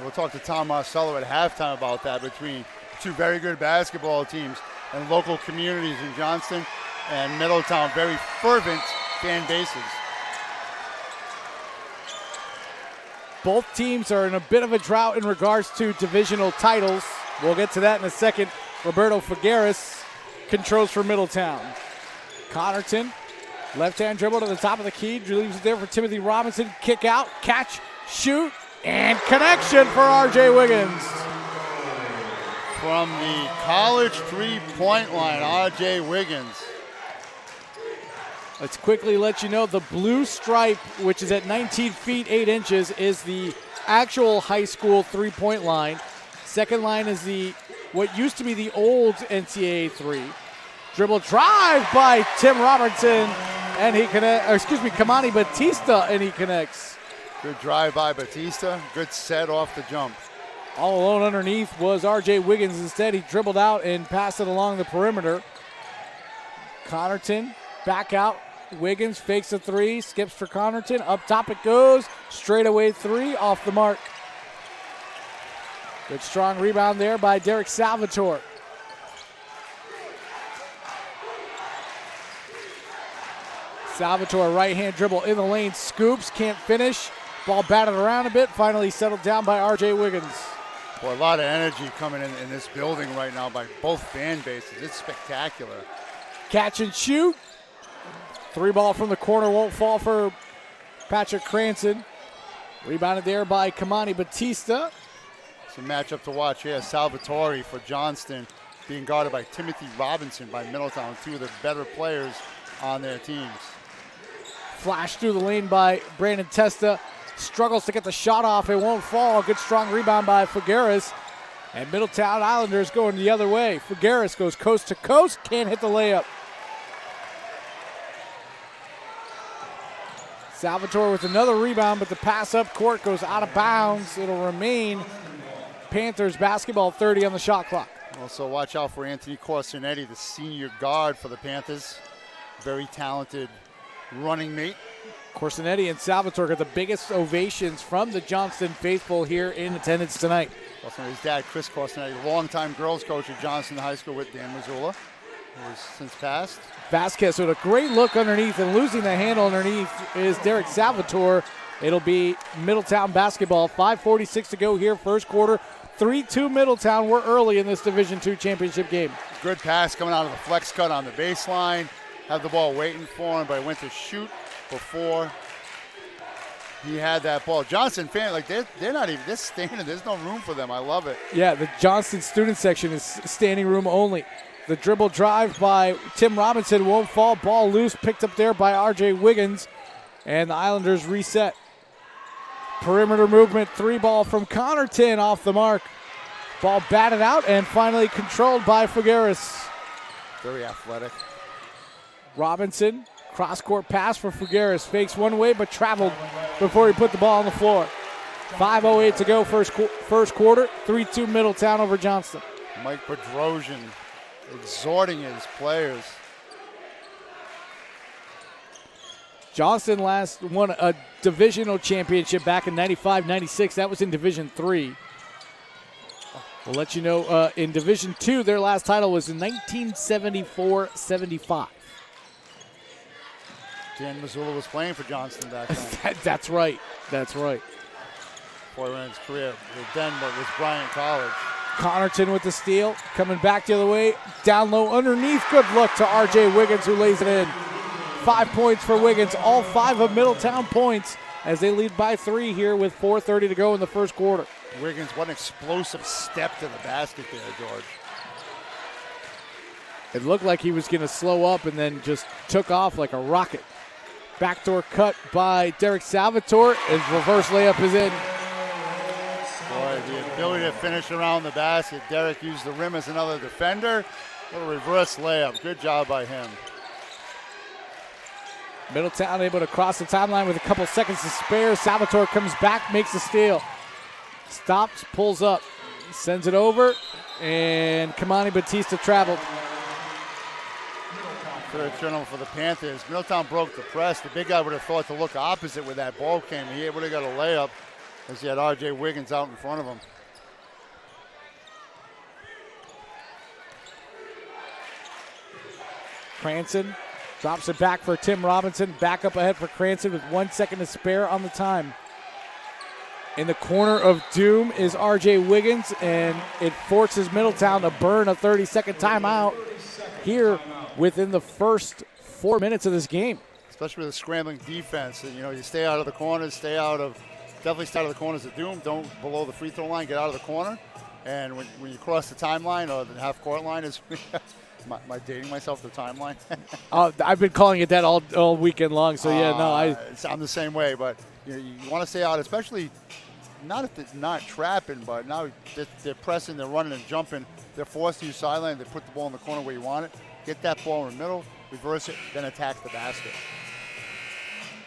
We'll talk to Tom Marcello at halftime about that, between two very good basketball teams and local communities in Johnston and Middletown, very fervent fan bases. Both teams are in a bit of a drought in regards to divisional titles. We'll get to that in a second. Roberto Figueres controls for Middletown. Connerton, left-hand dribble to the top of the key, leaves it there for Timothy Robinson. Kick out, catch, shoot, and connection for R.J. Wiggins. From the college three-point line, R.J. Wiggins. Let's quickly let you know the blue stripe, which is at 19 feet 8 inches, is the actual high school three-point line. Second line is what used to be the old NCAA three. Dribble drive by Tim Robertson, and he connects. Kamani Batista, and he connects. Good drive by Batista. Good set off the jump. All alone underneath was R.J. Wiggins. Instead, he dribbled out and passed it along the perimeter. Connerton back out. Wiggins fakes a three, skips for Connerton. Up top it goes. Straightaway three off the mark. Good strong rebound there by Derek Salvatore. Salvatore, right-hand dribble in the lane, scoops, can't finish. Ball batted around a bit, finally settled down by R.J. Wiggins. Boy, a lot of energy coming in this building right now by both fan bases. It's spectacular. Catch and shoot. Three ball from the corner won't fall for Patrick Cranston. Rebounded there by Kamani Batista. It's a matchup to watch here. Salvatore for Johnston being guarded by Timothy Robinson by Middletown, two of the better players on their teams. Flash through the lane by Brandon Testa. Struggles to get the shot off. It won't fall. Good strong rebound by Figueres. And Middletown Islanders going the other way. Figueres goes coast to coast. Can't hit the layup. Salvatore with another rebound, but the pass up court goes out of bounds. It'll remain Panthers basketball, 30 on the shot clock. Also watch out for Anthony Corsinetti, the senior guard for the Panthers. Very talented running mate. Corsinetti and Salvatore got the biggest ovations from the Johnston faithful here in attendance tonight. Also his dad, Chris Corsinetti, longtime girls coach at Johnston High School with Dan Missoula, who has since passed. Vasquez with a great look underneath, and losing the handle underneath is Derek Salvatore. It'll be Middletown basketball. 5:46 to go here, first quarter. 3-2 Middletown. We're early in this Division II championship game. Good pass coming out of the flex cut on the baseline. Had the ball waiting for him, but he went to shoot before he had that ball. Johnston fan, like they're not even, they're standing. There's no room for them. I love it. Yeah, the Johnston student section is standing room only. The dribble drive by Tim Robinson won't fall. Ball loose, picked up there by R.J. Wiggins. And the Islanders reset. Perimeter movement, three ball from Connerton off the mark. Ball batted out and finally controlled by Figueres. Very athletic. Robinson, cross-court pass for Figueres. Fakes one way but traveled before he put the ball on the floor. 5:08 to go first quarter. 3-2 Middletown over Johnston. Mike Bedrosian exhorting his players. Johnston last won a divisional championship back in 95-96. That was in Division III. We'll let you know in Division II, their last title was in 1974-75. Dan Missoula was playing for Johnston back then. That's right. That's right. Before in his career, then was Bryant College. Connerton with the steal, coming back the other way. Down low underneath. Good look to R.J. Wiggins, who lays it in. 5 points for Wiggins. All 5 of Middletown points as they lead by 3 here with 4:30 to go in the first quarter. Wiggins, what an explosive step to the basket there, George. It looked like he was going to slow up and then just took off like a rocket. Backdoor cut by Derek Salvatore, and reverse layup is in. Boy, the ability to finish around the basket. Derek used the rim as another defender. What a reverse layup. Good job by him. Middletown able to cross the timeline with a couple seconds to spare. Salvatore comes back, makes the steal. Stops, pulls up, sends it over, and Kamani Batista traveled. Third turnover for the Panthers. Middletown broke the press. The big guy would have thought to look opposite where that ball came. He would have got a layup. As he had R.J. Wiggins out in front of him. Cranston drops it back for Tim Robinson. Back up ahead for Cranston with 1 second to spare on the time. In the corner of doom is R.J. Wiggins, and it forces Middletown to burn a 30-second timeout here within the first 4 minutes of this game. Especially with a scrambling defense. You know, you stay out of the corners, definitely stay out of the corners of doom. Don't below the free throw line, get out of the corner. And when you cross the timeline or the half-court line is am I dating myself, the timeline? I've been calling it that all weekend long, so yeah, no. I'm the same way, but you want to stay out, especially not if it's not trapping, but now they're pressing, they're running and jumping. They're forced to use sideline. They put the ball in the corner where you want it. Get that ball in the middle, reverse it, then attack the basket.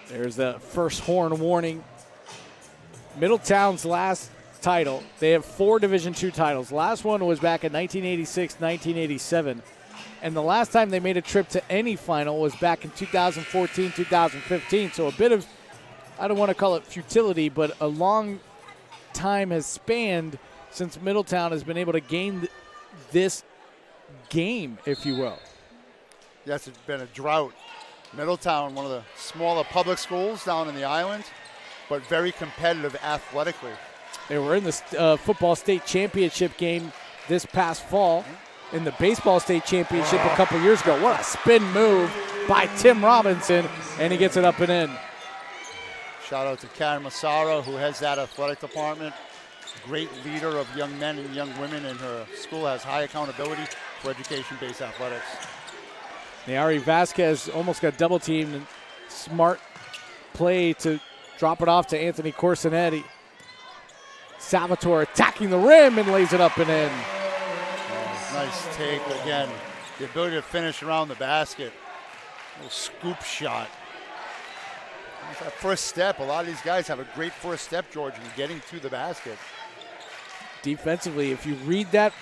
There's the first horn warning. Middletown's last title, they have 4 Division II titles. Last one was back in 1986, 1987. And the last time they made a trip to any final was back in 2014, 2015. So a bit of, I don't want to call it futility, but a long time has spanned since Middletown has been able to gain this game, if you will. Yes, it's been a drought. Middletown, one of the smaller public schools down in the island, but very competitive athletically. They were in the football state championship game this past fall, in the baseball state championship a couple years ago. What a spin move by Tim Robinson, and he gets it up and in. Shout out to Karen Massaro, who heads that athletic department. Great leader of young men and young women, and her school has high accountability for education-based athletics. Nayari Vasquez almost got double teamed, and smart play to drop it off to Anthony Corsinetti. Salvatore attacking the rim and lays it up and in. Nice take again. The ability to finish around the basket. Little scoop shot. It's that first step. A lot of these guys have a great first step, George, in getting to the basket. Defensively, if you read that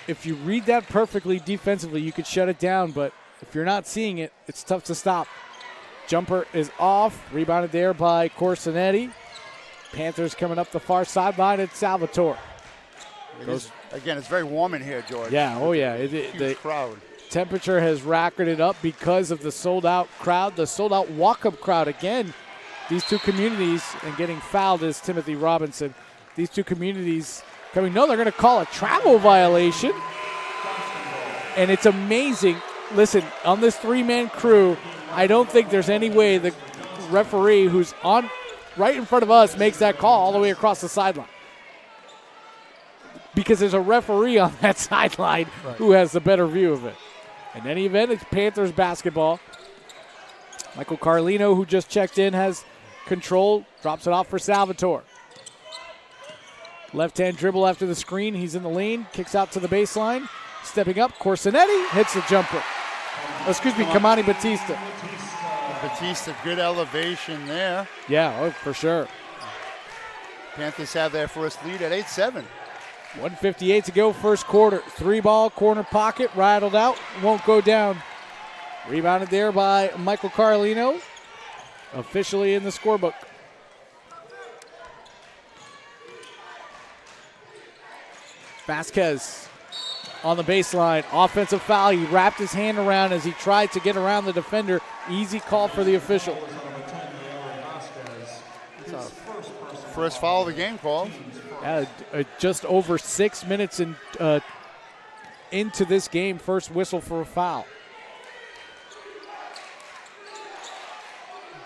perfectly defensively, you could shut it down, but if you're not seeing it, it's tough to stop. Jumper is off, rebounded there by Corsinetti. Panthers coming up the far sideline at Salvatore. Again, it's very warm in here, George. Yeah, oh yeah. The crowd. Temperature has rocketed up because of the sold-out crowd, the sold-out walk-up crowd. Again, these two communities, and getting fouled is Timothy Robinson. These two communities coming, no, they're going to call a travel violation. And it's amazing. Listen, on this 3-man crew, I don't think there's any way the referee who's on right in front of us makes that call all the way across the sideline. Because there's a referee on that sideline who has the better view of it. In any event, it's Panthers basketball. Michael Carlino, who just checked in, has control, drops it off for Salvatore. Left-hand dribble after the screen. He's in the lane, kicks out to the baseline. Stepping up, Corsinetti hits the jumper. Kamani Batista. Batista, good elevation there. Yeah, oh, for sure. Panthers have their first lead at 8-7. 1:58 to go, first quarter. 3-ball, corner pocket, rattled out, won't go down. Rebounded there by Michael Carlino, officially in the scorebook. Vasquez on the baseline, offensive foul. He wrapped his hand around as he tried to get around the defender. Easy call for the official. First foul of the game called. Just over 6 minutes into this game, first whistle for a foul.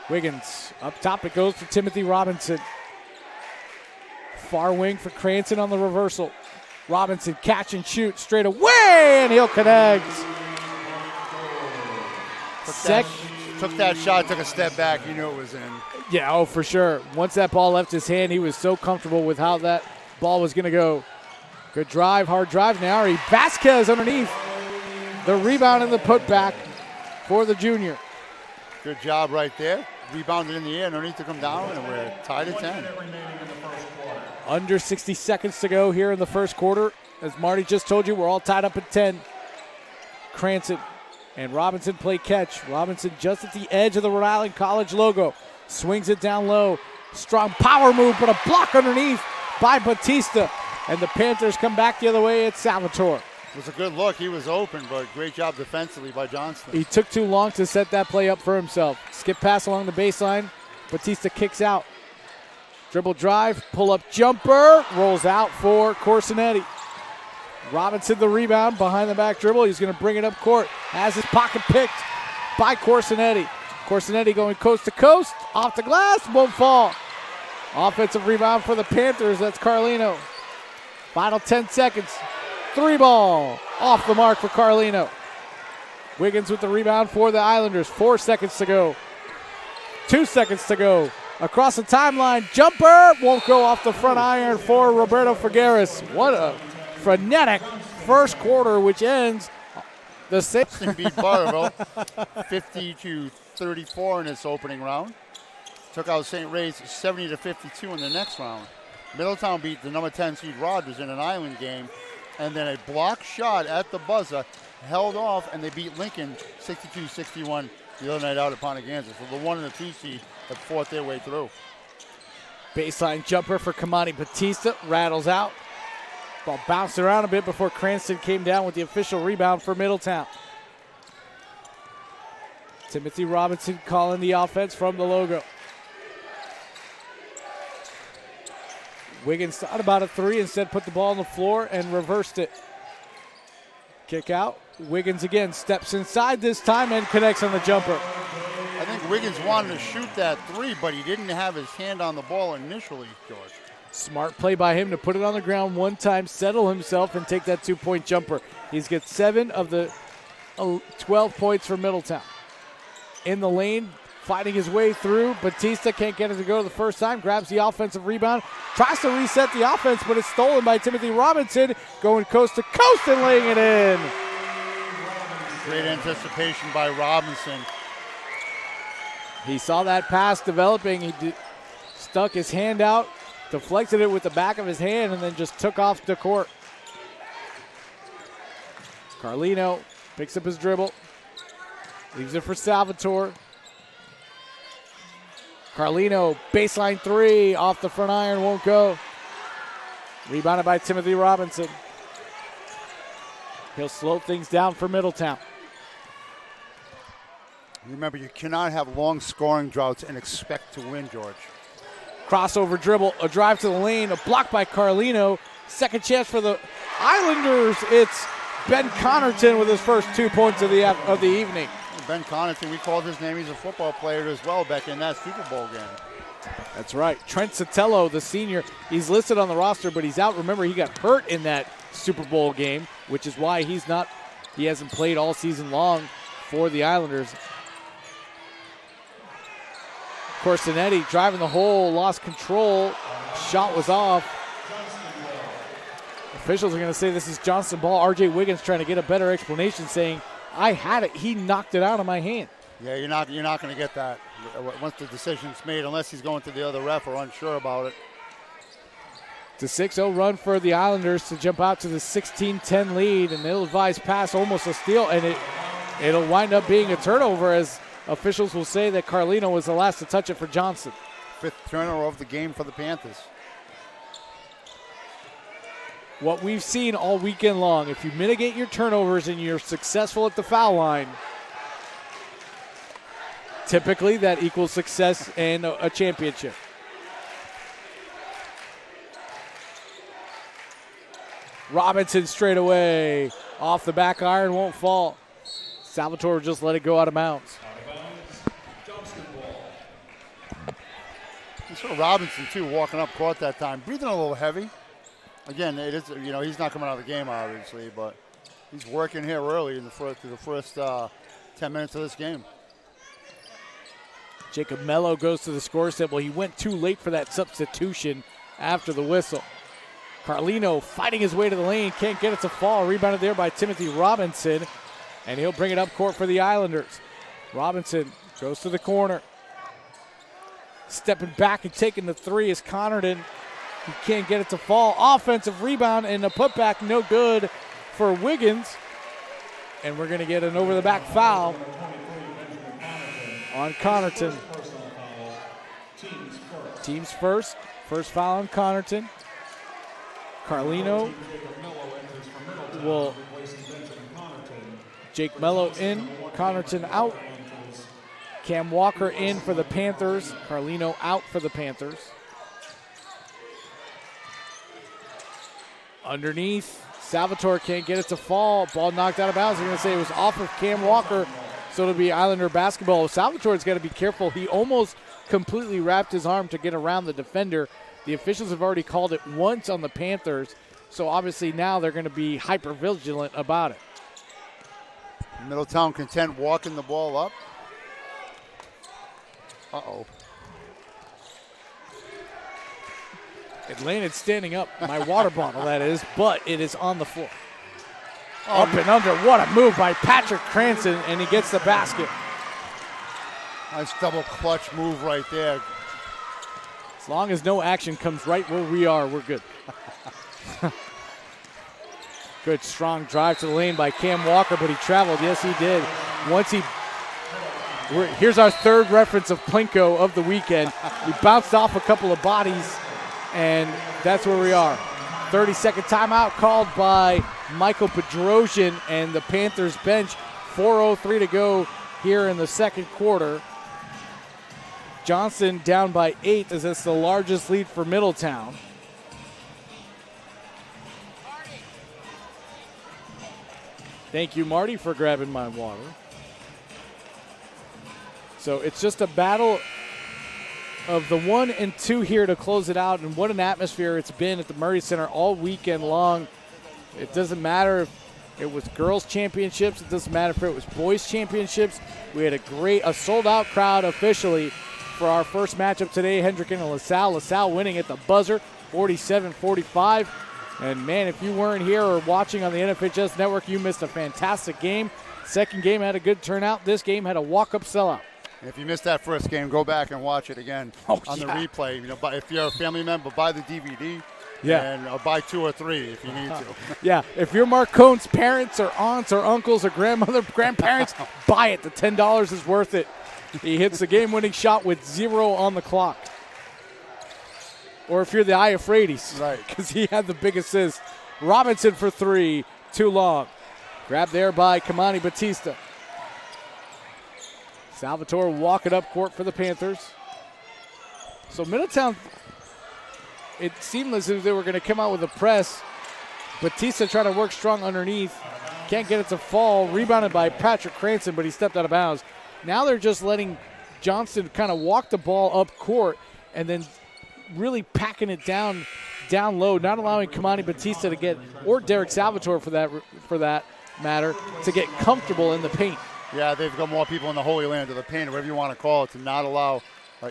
Wiggins, up top it goes for Timothy Robinson. Far wing for Cranston on the reversal. Robinson catch and shoot straight away, and he'll connect. Took that shot, took a step back, you knew it was in. Yeah, oh, for sure. Once that ball left his hand, he was so comfortable with how that ball was going to go. Good drive, hard drive now. Vasquez underneath. The rebound and the putback for the junior. Good job right there. Rebounded in the air, no need to come down, and we're tied at 10. Under 60 seconds to go here in the first quarter. As Marty just told you, we're all tied up at 10. Cranston and Robinson play catch. Robinson just at the edge of the Rhode Island College logo. Swings it down low. Strong power move, but a block underneath. by Batista. And the Panthers come back the other way at Salvatore. It was a good look. He was open, but great job defensively by Johnston. He took too long to set that play up for himself. Skip pass along the baseline. Batista kicks out. Dribble drive, pull up jumper, rolls out for Corsinetti. Robinson the rebound, behind the back dribble. He's going to bring it up court. Has his pocket picked by Corsinetti. Corsinetti going coast to coast, off the glass, won't fall. Offensive rebound for the Panthers, that's Carlino. Final 10 seconds. 3 ball, off the mark for Carlino. Wiggins with the rebound for the Islanders. 4 seconds to go. 2 seconds to go. Across the timeline, jumper, won't go off the front iron for Roberto Figueres. What a frenetic first quarter, which ends the same. Beat Butterville 50-34 in its opening round. Took out St. Ray's 70-52 in the next round. Middletown beat the number 10 seed Rogers in an island game, and then a block shot at the buzzer held off, and they beat Lincoln 62-61 the other night out at Ponteganza. So the 1 and the 2 seed have fought their way through. Baseline jumper for Kamani Batista, rattles out. Ball bounced around a bit before Cranston came down with the official rebound for Middletown. Timothy Robinson calling the offense from the logo. Wiggins thought about a 3, instead put the ball on the floor and reversed it. Kick out. Wiggins again steps inside this time and connects on the jumper. I think Wiggins wanted to shoot that 3, but he didn't have his hand on the ball initially, George. Smart play by him to put it on the ground one time, settle himself, and take that 2-point jumper. He's got 7 of the 12 points for Middletown. In the lane, fighting his way through. Batista can't get it to go the first time. Grabs the offensive rebound. Tries to reset the offense, but it's stolen by Timothy Robinson. Going coast to coast and laying it in. Great anticipation by Robinson. He saw that pass developing. He stuck his hand out, deflected it with the back of his hand, and then just took off the court. Carlino picks up his dribble. Leaves it for Salvatore. Carlino, baseline 3, off the front iron, won't go. Rebounded by Timothy Robinson. He'll slow things down for Middletown. Remember, you cannot have long scoring droughts and expect to win, George. Crossover dribble, a drive to the lane, a block by Carlino. Second chance for the Islanders. It's Ben Connerton with his first 2 points of the evening. Ben Connerton, we called his name. He's a football player as well back in that Super Bowl game. That's right. Trent Sotelo, the senior, he's listed on the roster, but he's out. Remember, he got hurt in that Super Bowl game, which is why he hasn't played all season long for the Islanders. Corsinetti driving the hole, lost control. Shot was off. Officials are going to say this is Johnston ball. R.J. Wiggins trying to get a better explanation, saying, I had it. He knocked it out of my hand. Yeah, you're not going to get that once the decision's made, unless he's going to the other ref or unsure about it. It's a 6-0 run for the Islanders to jump out to the 16-10 lead, and ill-advised pass, almost a steal, and it'll wind up being a turnover, as officials will say that Carlino was the last to touch it for Johnston. 5th turnover of the game for the Panthers. What we've seen all weekend long, if you mitigate your turnovers and you're successful at the foul line, typically that equals success and a championship. Robinson straight away, off the back iron, won't fall. Salvatore just let it go out of bounds. You saw Robinson, too, walking up court that time, breathing a little heavy. Again, it is, he's not coming out of the game, obviously, but he's working here early in the first 10 minutes of this game. Jacob Mello goes to the score set. Well, he went too late for that substitution after the whistle. Carlino fighting his way to the lane, can't get it to fall. Rebounded there by Timothy Robinson, and he'll bring it up court for the Islanders. Robinson goes to the corner. Stepping back and taking the 3 is Connerton. He can't get it to fall. Offensive rebound and a putback, no good for Wiggins. And we're going to get an over-the-back foul on Connerton. Teams first. First foul on Connerton. Carlino will Jake Mello in, Connerton out. Cam Walker in for the Panthers. Carlino out for the Panthers. Underneath, Salvatore can't get it to fall. Ball knocked out of bounds. They're going to say it was off of Cam Walker, so it'll be Islander basketball. Salvatore's got to be careful. He almost completely wrapped his arm to get around the defender. The officials have already called it once on the Panthers, so obviously now they're going to be hyper vigilant about it. Middletown content walking the ball up. Uh-oh. It landed standing up, my water bottle that is, but it is on the floor. Up and under, what a move by Patrick Cranston, and he gets the basket. Nice double clutch move right there. As long as no action comes right where we are, we're good. Good strong drive to the lane by Cam Walker, but he traveled. Yes, he did. Here's our third reference of Plinko of the weekend. We bounced off a couple of bodies, and that's where we are. 30-second timeout called by Michael Bedrosian and the Panthers bench. 4:03 to go here in the second quarter. Johnston down by 8 as that's the largest lead for Middletown. Thank you, Marty, for grabbing my water. So it's just a battle of the 1 and 2 here to close it out, and what an atmosphere it's been at the Murray Center all weekend long. It doesn't matter if it was girls' championships. It doesn't matter if it was boys' championships. We had a sold-out crowd officially for our first matchup today, Hendricken and LaSalle. LaSalle winning at the buzzer, 47-45. And, man, if you weren't here or watching on the NFHS Network, you missed a fantastic game. Second game had a good turnout. This game had a walk-up sellout. If you missed that first game, go back and watch it again on the replay. You know, if you're a family member, buy the DVD. Yeah. And buy 2 or 3 if you need to. Yeah, if you're Marcone's parents or aunts or uncles or grandparents, buy it. The $10 is worth it. He hits the game-winning shot with 0 on the clock. Or if you're the Iafrades, right? Because he had the big assist. Robinson for 3, too long. Grabbed there by Kamani Batista. Salvatore walking up court for the Panthers. So Middletown, it seemed as if they were going to come out with a press. Batista trying to work strong underneath. Can't get it to fall. Rebounded by Patrick Cranston, but he stepped out of bounds. Now they're just letting Johnston kind of walk the ball up court and then really packing it down low, not allowing Kamani Batista to get, or Derek Salvatore for that matter, to get comfortable in the paint. Yeah, they've got more people in the Holy Land, or the paint, or whatever you want to call it, to not allow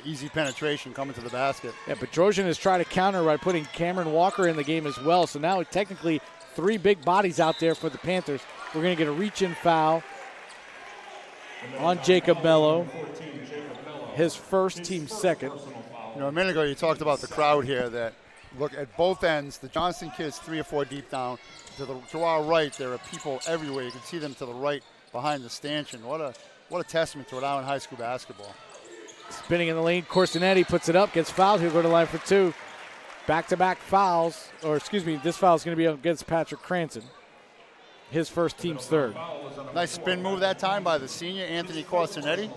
easy penetration coming to the basket. Yeah, but Bedrosian has tried to counter by putting Cameron Walker in the game as well. So now technically 3 big bodies out there for the Panthers. We're going to get a reach-in foul on Jacob Mello, his first, team second. You know, a minute ago you talked about the crowd here that look at both ends. The Johnston kids 3 or 4 deep down. To our right, there are people everywhere. You can see them to the right behind the stanchion. What a testament to Rhode Island high school basketball. Spinning in the lane, Corsinetti puts it up, gets fouled. He'll go to the line for 2. Back-to-back fouls, or excuse me, this foul is going to be against Patrick Cranston. His first, team's third. Nice spin move that time by the senior, Anthony Corsinetti.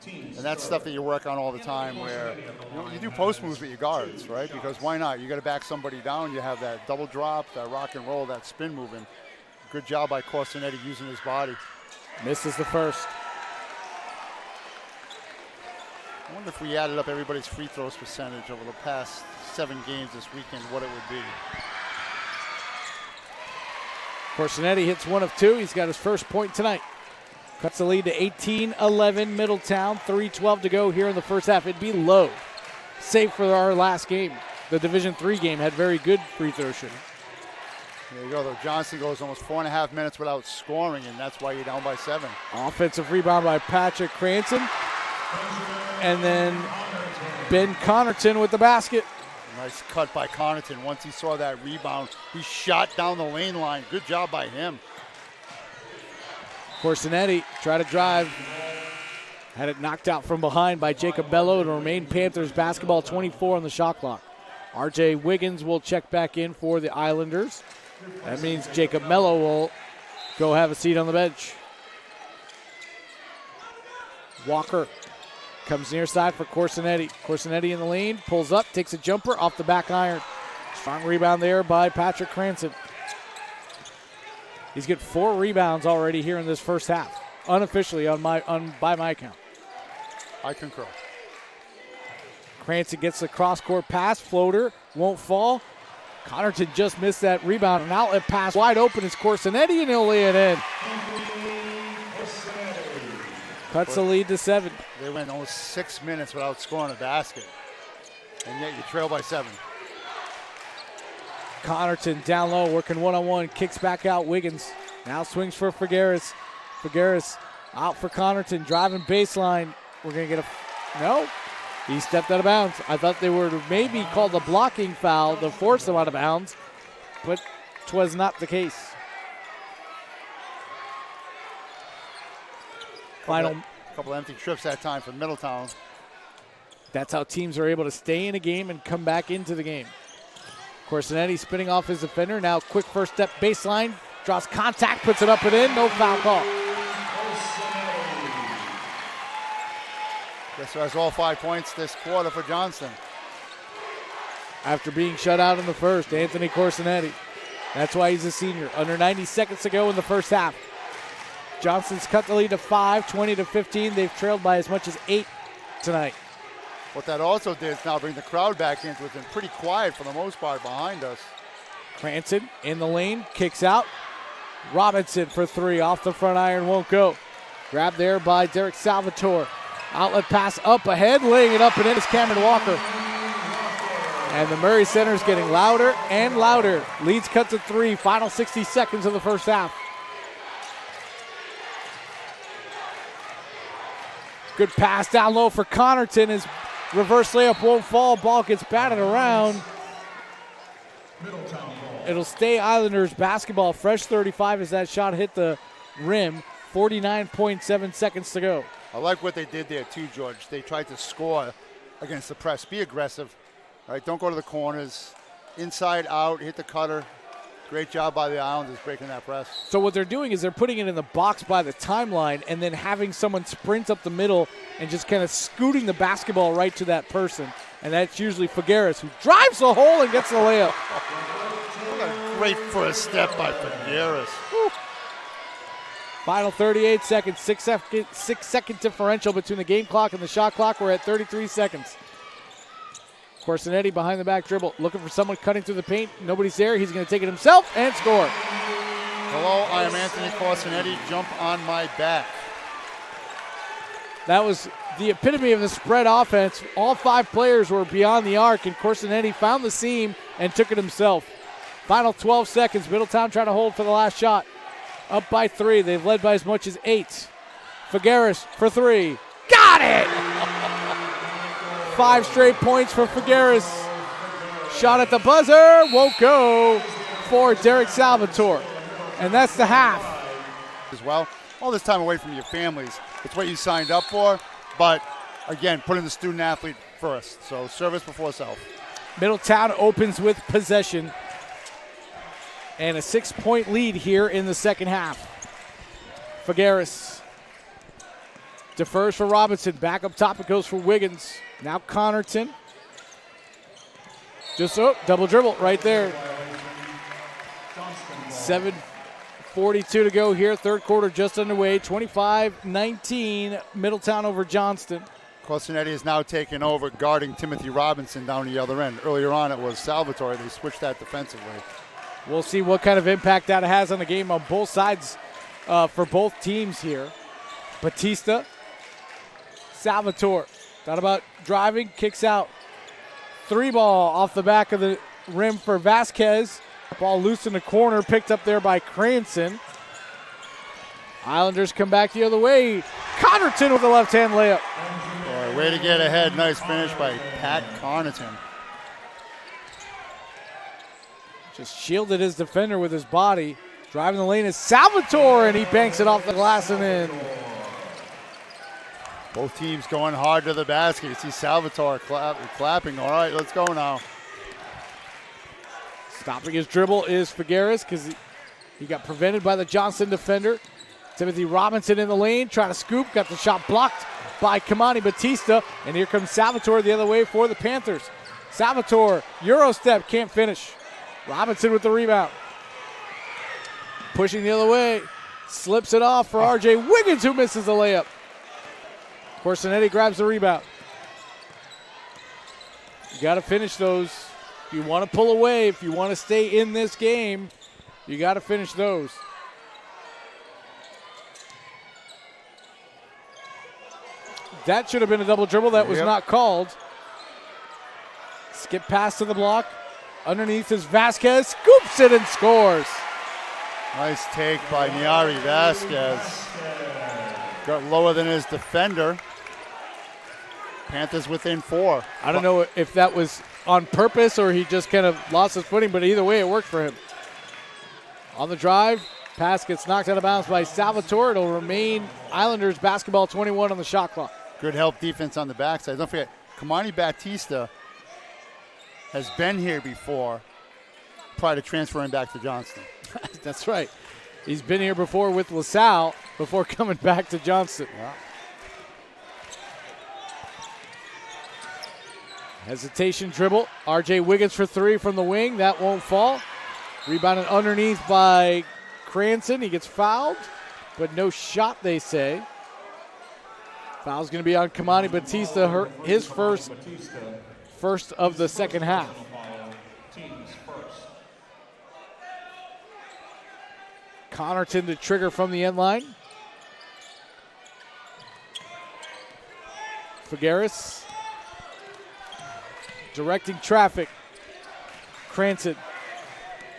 And that's stuff that you work on all the time where you do post moves with your guards, right? Because why not? You got to back somebody down. You have that double drop, that rock and roll, that spin move. And good job by Corsinetti using his body. Misses the first. I wonder if we added up everybody's free throws percentage over the past 7 games this weekend, what it would be. Corsinetti hits 1 of 2. He's got his first point tonight. Cuts the lead to 18-11 Middletown. 3:12 to go here in the first half. It'd be low, save for our last game. The Division III game had very good free throw shooting. There you go, though. Johnston goes almost 4.5 minutes without scoring, and that's why you're down by 7. Offensive rebound by Patrick Cranston. And then Ben Connerton with the basket. Nice cut by Connerton. Once he saw that rebound, he shot down the lane line. Good job by him. Corsinetti tried to drive. Had it knocked out from behind by Jacob Bello to remain Panthers basketball. 24 on the shot clock. R.J. Wiggins will check back in for the Islanders. That means Jacob Mello will go have a seat on the bench. Walker comes near side for Corsinetti. Corsinetti in the lane, pulls up, takes a jumper off the back iron. Strong rebound there by Patrick Cranston. He's got 4 rebounds already here in this first half, unofficially by my count. I concur. Cranston gets the cross-court pass, floater, won't fall. Connerton just missed that rebound. An outlet pass wide open is Corsinetti, and he'll lay it in. Cuts the lead to 7. They went almost 6 minutes without scoring a basket, and yet you trail by 7. Connerton down low, working one-on-one, kicks back out Wiggins. Now swings for Figueres. Figueres out for Connerton, driving baseline. We're going to get no. He stepped out of bounds. I thought they were maybe called a blocking foul to force him out of bounds, but 'twas not the case. Final. Couple empty trips that time for Middletown. That's how teams are able to stay in a game and come back into the game. Corsinetti spinning off his defender. Now quick first step baseline. Draws contact, puts it up and in. No foul call. Guess who has all 5 points this quarter for Johnston? After being shut out in the first, Anthony Corsinetti. That's why he's a senior. Under 90 seconds to go in the first half. Johnston's cut the lead to 5, 20-15. They've trailed by as much as 8 tonight. What that also did is now bring the crowd back into it. It's been pretty quiet for the most part behind us. Cranston in the lane, kicks out. Robinson for 3, off the front iron, won't go. Grabbed there by Derek Salvatore. Outlet pass up ahead, laying it up and in is Cameron Walker. And the Murray Center is getting louder and louder. Leads cut to 3, final 60 seconds of the first half. Good pass down low for Connerton. His reverse layup won't fall. Ball gets batted around. It'll stay Islanders basketball. Fresh 35 as that shot hit the rim. 49.7 seconds to go. I like what they did there too, George. They tried to score against the press. Be aggressive. All right, don't go to the corners. Inside out, hit the cutter. Great job by the Islanders breaking that press. So what they're doing is they're putting it in the box by the timeline and then having someone sprint up the middle and just kind of scooting the basketball right to that person. And that's usually Figueres, who drives the hole and gets the layup. What a great first step by Figueres. Final 38 seconds, 6-second differential between the game clock and the shot clock. We're at 33 seconds. Corsinetti behind the back dribble, looking for someone cutting through the paint. Nobody's there. He's going to take it himself and score. Hello, I am Anthony Corsinetti. Jump on my back. That was the epitome of the spread offense. All 5 players were beyond the arc, and Corsinetti found the seam and took it himself. Final 12 seconds. Middletown trying to hold for the last shot. Up by 3. They've led by as much as 8. Figueres for 3. Got it! 5 straight points for Figueres. Shot at the buzzer. Won't go for Derek Salvatore. And that's the half. As well, all this time away from your families. It's what you signed up for. But, again, putting the student athlete first. So service before self. Middletown opens with possession. And a 6-point lead here in the second half. Figueres defers for Robinson. Back up top it goes for Wiggins. Now Connerton. Just double dribble right there. 7:42 to go here. Third quarter just underway. 25-19 Middletown over Johnston. Corsinetti is now taking over, guarding Timothy Robinson down the other end. Earlier on it was Salvatore. They switched that defensively. We'll see what kind of impact that has on the game on both sides for both teams here. Batista, Salvatore. Thought about driving, kicks out. 3-ball off the back of the rim for Vasquez. Ball loose in the corner, picked up there by Cranston. Islanders come back the other way. Connerton with a left-hand layup. Boy, way to get ahead. Nice finish by Pat Connerton. Just shielded his defender with his body. Driving the lane is Salvatore, and he banks it off the glass and in. Both teams going hard to the basket. You see Salvatore clapping. All right, let's go now. Stopping his dribble is Figueres because he got prevented by the Johnston defender. Timothy Robinson in the lane, trying to scoop, got the shot blocked by Kamani Batista, and here comes Salvatore the other way for the Panthers. Salvatore, Euro step, can't finish. Robinson with the rebound. Pushing the other way, slips it off for R.J. Wiggins, who misses the layup. Corsinetti grabs the rebound. You got to finish those. If you want to pull away, if you want to stay in this game, you got to finish those. That should have been a double dribble. That was not called. Skip pass to the block. Underneath is Vasquez. Scoops it and scores. Nice take by Niari Vasquez. Got lower than his defender. Panthers within 4. I don't know if that was on purpose or he just kind of lost his footing, but either way it worked for him. On the drive, pass gets knocked out of bounds by Salvatore. It'll remain Islanders basketball, 21 on the shot clock. Good help defense on the backside. Don't forget, Kamani Batista has been here before prior to transferring back to Johnston. That's right. He's been here before with LaSalle before coming back to Johnston. Yeah. Hesitation dribble. R.J. Wiggins for 3 from the wing. That won't fall. Rebounded underneath by Cranston. He gets fouled, but no shot, they say. Foul's going to be on Kamani Batista, his first of the second half. Connerton to trigger from the end line. Figueres directing traffic. Cranston,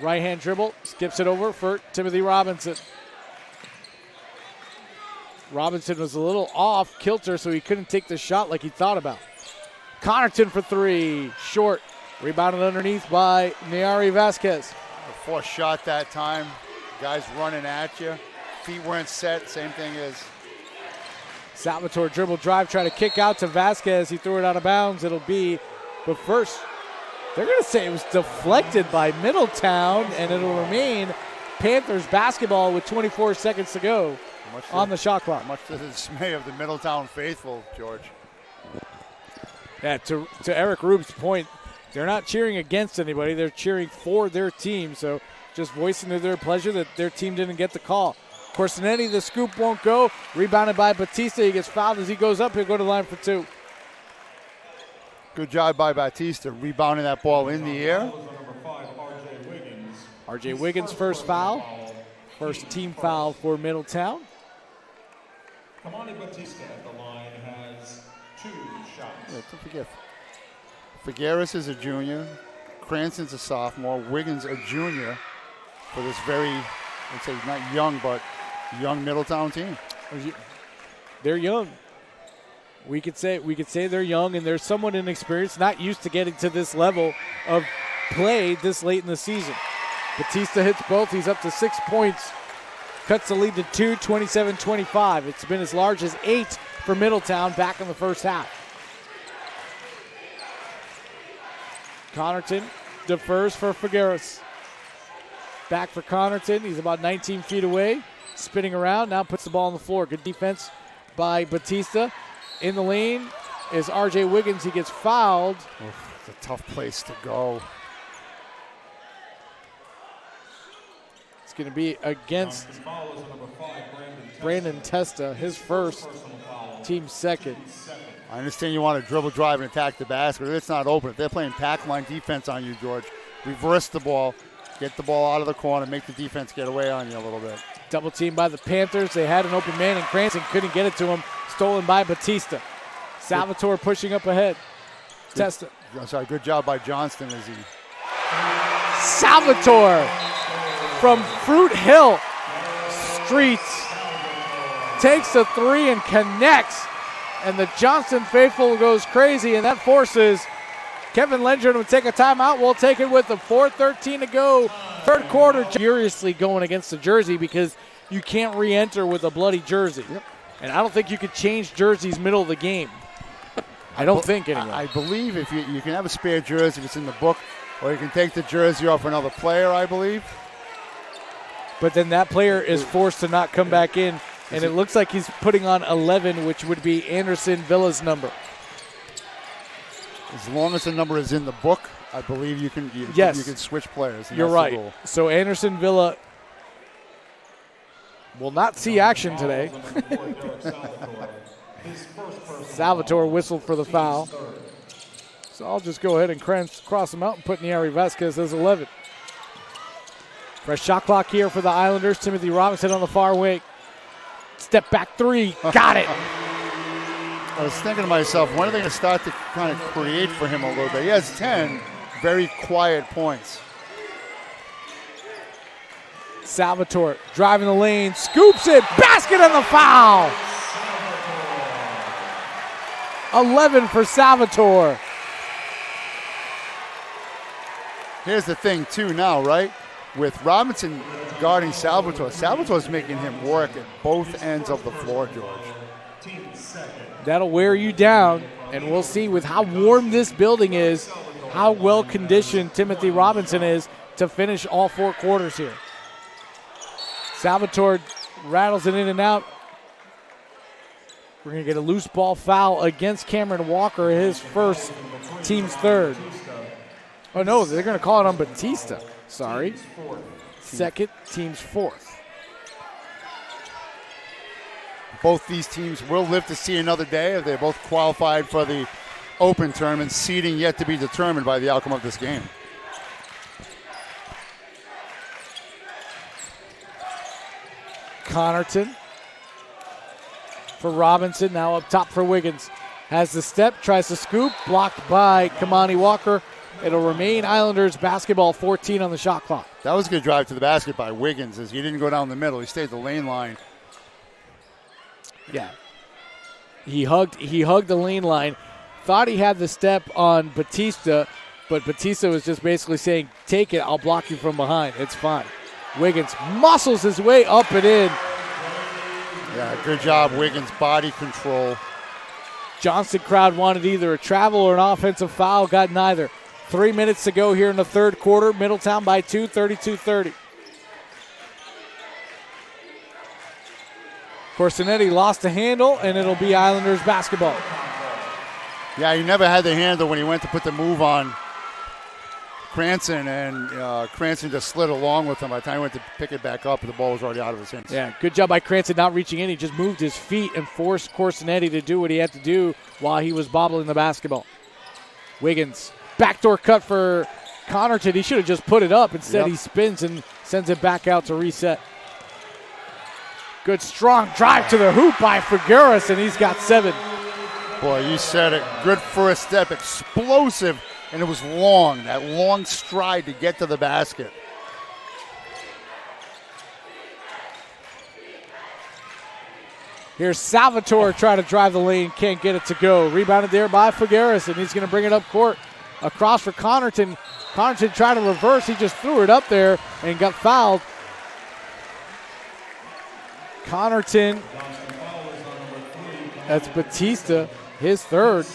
right-hand dribble, skips it over for Timothy Robinson. Robinson was a little off kilter, so he couldn't take the shot like he thought about. Connerton for 3, short. Rebounded underneath by Niari Vasquez. A forced shot that time. Guys running at you. Feet weren't set. Same thing as Salvatore dribble drive, try to kick out to Vasquez. He threw it out of bounds. It'll be, but first, they're going to say it was deflected by Middletown, and it'll remain Panthers basketball with 24 seconds to go on the shot clock. Much to the dismay of the Middletown faithful, George. Yeah, to Eric Rube's point, they're not cheering against anybody. They're cheering for their team, so just voicing their pleasure that their team didn't get the call. Corsinetti, the scoop won't go. Rebounded by Batista. He gets fouled as he goes up. He'll go to the line for 2. Good job by Batista, rebounding that ball in the air. R.J. Wiggins' first foul. First team foul for Middletown. Kamani Batista at the line has 2 shots. Yeah, don't forget, Figueres is a junior. Cranston's a sophomore. Wiggins a junior for this very, I'd say not young, but young Middletown team. They're young. We could say they're young, and they're somewhat inexperienced, not used to getting to this level of play this late in the season. Batista hits both. He's up to 6 points. Cuts the lead to 2, 27-25. It's been as large as 8 for Middletown back in the first half. Connerton defers for Figueres. Back for Connerton. He's about 19 feet away. Spinning around. Now puts the ball on the floor. Good defense by Batista. In the lane is R.J. Wiggins. He gets fouled. It's a tough place to go. It's going to be against Brandon Testa, his first, team second. I understand you want to dribble, drive, and attack the basket. It's not open. If they're playing pack line defense on you, George, reverse the ball, get the ball out of the corner, make the defense get away on you a little bit. Double team by the Panthers. They had an open man, and Cranston couldn't get it to him. Stolen by Batista. Salvatore pushing up ahead. Testa. Good job by Johnston as he. Salvatore from Fruit Hill Streets takes a 3 and connects. And the Johnston faithful goes crazy, and that forces Kevin Lendren to take a timeout. We'll take it with the 4:13 to go. Third quarter. Furiously going against the jersey because you can't re-enter with a bloody jersey. Yep. And I don't think you could change jerseys middle of the game. I don't think anyway. I believe if you can have a spare jersey, if it's in the book, Or you can take the jersey off another player, I believe. But then that player is forced to not come back in, and it looks like he's putting on 11, which would be Anderson Villa's number. As long as the number is in the book, I believe you can switch players. You're right. So Anderson Villa will not see action today. Salvatore whistled for the foul. So I'll just go ahead and cross him out and put Niari Vasquez as 11. Fresh shot clock here for the Islanders. Timothy Robinson on the far wing. Step back three. Got it. I was thinking to myself, when are they going to start to kind of create for him a little bit? He has 10 very quiet points. Salvatore driving the lane, scoops it, basket on the foul. 11 for Salvatore. Here's the thing, too, now, right? With Robinson guarding Salvatore, Salvatore's making him work at both ends of the floor, George. That'll wear you down, and we'll see with how warm this building is, how well conditioned Timothy Robinson is to finish all 4 quarters here. Salvatore rattles it in and out. We're going to get a loose ball foul against Cameron Walker, his first, team's third. Oh, no, they're going to call it on Batista. Sorry. Second, team's fourth. Both these teams will live to see another day. They both qualified for the Open tournament, seeding yet to be determined by the outcome of this game. Connerton for Robinson, now up top for Wiggins. Has the step, tries to scoop, blocked by Kamani Walker. It'll remain Islanders basketball, 14 on the shot clock. That was a good drive to the basket by Wiggins, as he didn't go down the middle. He stayed the lane line. Yeah. He hugged the lane line. Thought he had the step on Batista, but Batista was just basically saying, take it, I'll block you from behind. It's fine. Wiggins muscles his way up and in. Yeah, good job, Wiggins. Body control. Johnston crowd wanted either a travel or an offensive foul. Got neither. 3 minutes to go here in the third quarter. Middletown by 2, 32-30. Corsinetti lost the handle, and it'll be Islanders basketball. Yeah, he never had the handle when he went to put the move on Cranston, and Cranston just slid along with him. By the time he went to pick it back up, the ball was already out of his hands. Yeah, good job by Cranston not reaching in. He just moved his feet and forced Corsinetti to do what he had to do while he was bobbling the basketball. Wiggins, backdoor cut for Connerton. He should have just put it up. Instead, He spins and sends it back out to reset. Good strong drive to the hoop by Figueres, and he's got 7. Boy, you said it. Good first step, explosive, and it was long. That long stride to get to the basket. Here's Salvatore trying to drive the lane, can't get it to go. Rebounded there by Figueres, and he's going to bring it up court. Across for Connerton. Connerton tried to reverse. He just threw it up there and got fouled. Connerton, that's Batista, his third,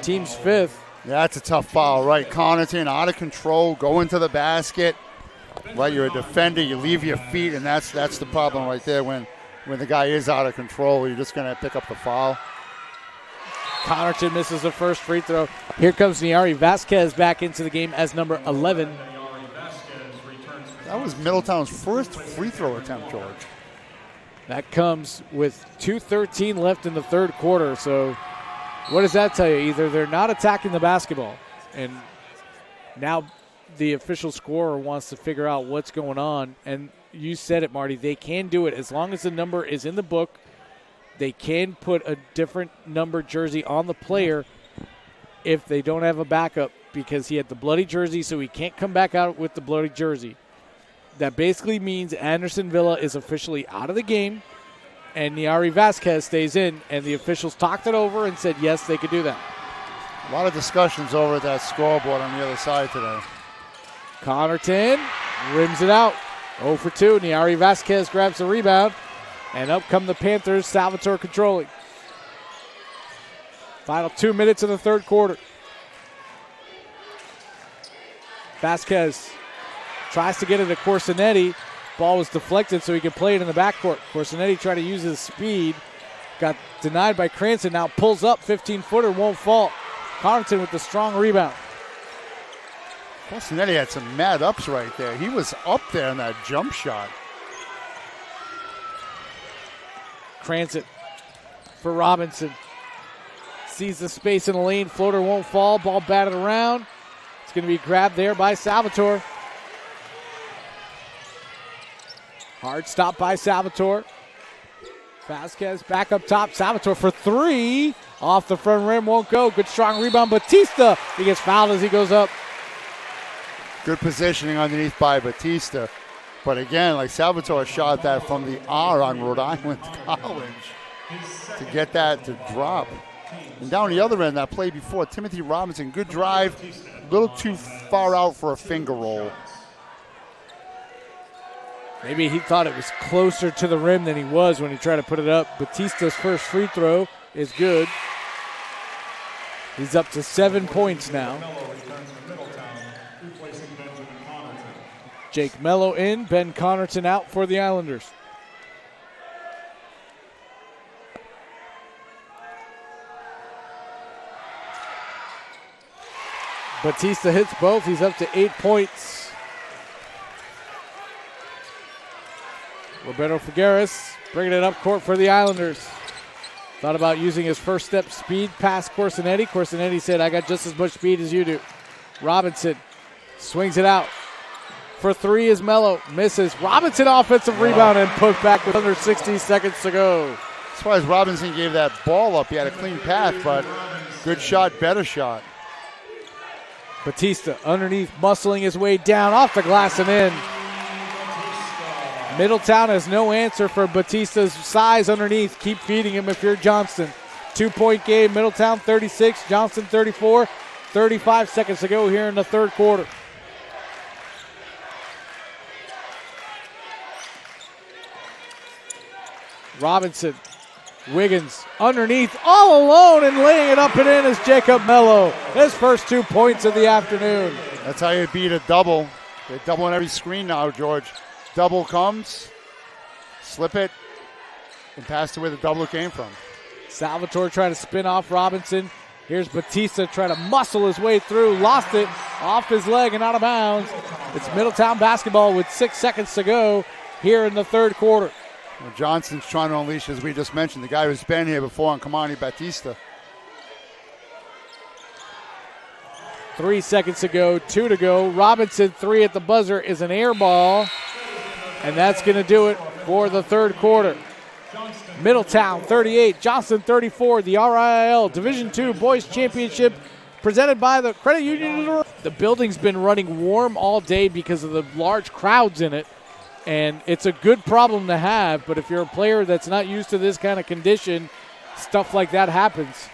team's 5th. Yeah, that's a tough foul, right? Connerton out of control, going to the basket. Right, you're a defender, you leave your feet, and that's the problem right there. When the guy is out of control, you're just going to pick up the foul. Connerton misses the first free throw. Here comes Niari Vasquez back into the game as number 11. That was Middletown's first free throw attempt, George. That comes with 2:13 left in the third quarter. So what does that tell you? Either they're not attacking the basketball, and now the official scorer wants to figure out what's going on. And you said it, Marty. They can do it as long as the number is in the book. They can put a different number jersey on the player if they don't have a backup, because he had the bloody jersey, so he can't come back out with the bloody jersey. That basically means Anderson Villa is officially out of the game, and Niari Vasquez stays in, and the officials talked it over and said, yes, they could do that. A lot of discussions over at that scoreboard on the other side today. Connerton rims it out. 0 for 2. Niari Vasquez grabs the rebound, and up come the Panthers, Salvatore controlling. Final 2 minutes of the third quarter. Vasquez tries to get it to Corsinetti. Ball was deflected so he could play it in the backcourt. Corsinetti tried to use his speed. Got denied by Cranston. Now pulls up, 15-footer, won't fall. Connaughton with the strong rebound. Corsinetti had some mad ups right there. He was up there in that jump shot. Cranston for Robinson. Sees the space in the lane. Floater won't fall. Ball batted around. It's going to be grabbed there by Salvatore. Hard stop by Salvatore. Vasquez back up top. Salvatore for three. Off the front rim, won't go. Good strong rebound. Batista. He gets fouled as he goes up. Good positioning underneath by Batista. But again, like Salvatore shot that from the R on Rhode Island College to get that to drop. And down the other end, that play before, Timothy Robinson, good drive, a little too far out for a finger roll. Maybe he thought it was closer to the rim than he was when he tried to put it up. Batista's first free throw is good. He's up to 7 points now. Jake Mello in, Ben Connaughton out for the Islanders. Batista hits both. He's up to 8 points. Roberto Figueres bringing it up court for the Islanders. Thought about using his first step speed past Corsinetti. Corsinetti said, I got just as much speed as you do. Robinson swings it out. For three is Mello. Misses. Robinson offensive rebound and put back with under 60 seconds to go. As far as Robinson gave that ball up, he had a clean path, but good shot, better shot. Batista underneath, muscling his way down off the glass and in. Middletown has no answer for Batista's size underneath. Keep feeding him if you're Johnston. 2-point game, Middletown 36, Johnston 34. 35 seconds to go here in the third quarter. Robinson, Wiggins underneath, all alone and laying it up and in is Jacob Mello. His first 2 points of the afternoon. That's how you beat a double. They double on every screen now, George. Double comes, slip it, and pass to where the double came from. Salvatore trying to spin off Robinson. Here's Batista trying to muscle his way through. Lost it off his leg and out of bounds. It's Middletown basketball with 6 seconds to go here in the third quarter. Well, Johnston's trying to unleash, as we just mentioned, the guy who's been here before on Kamani Batista. 3 seconds to go, 2 to go. Robinson, three at the buzzer, is an air ball. And that's going to do it for the third quarter. Middletown 38, Johnston 34, the RIL Division II Boys Championship presented by the Credit Union. The building's been running warm all day because of the large crowds in it. And it's a good problem to have, but if you're a player that's not used to this kind of condition, stuff like that happens.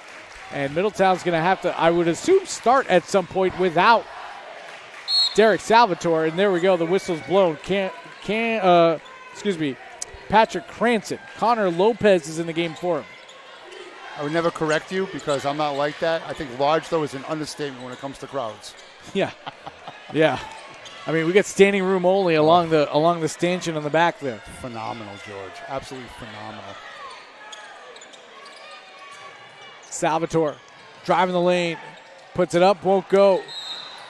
And Middletown's going to have to, I would assume, start at some point without Derek Salvatore. And there we go, the whistle's blown. Patrick Cranston. Connor Lopez is in the game for him. I would never correct you because I'm not like that. I think large, though, is an understatement when it comes to crowds. Yeah. Yeah. I mean, we got standing room only along the stanchion on the back there. Phenomenal, George. Absolutely phenomenal. Salvatore driving the lane. Puts it up, won't go.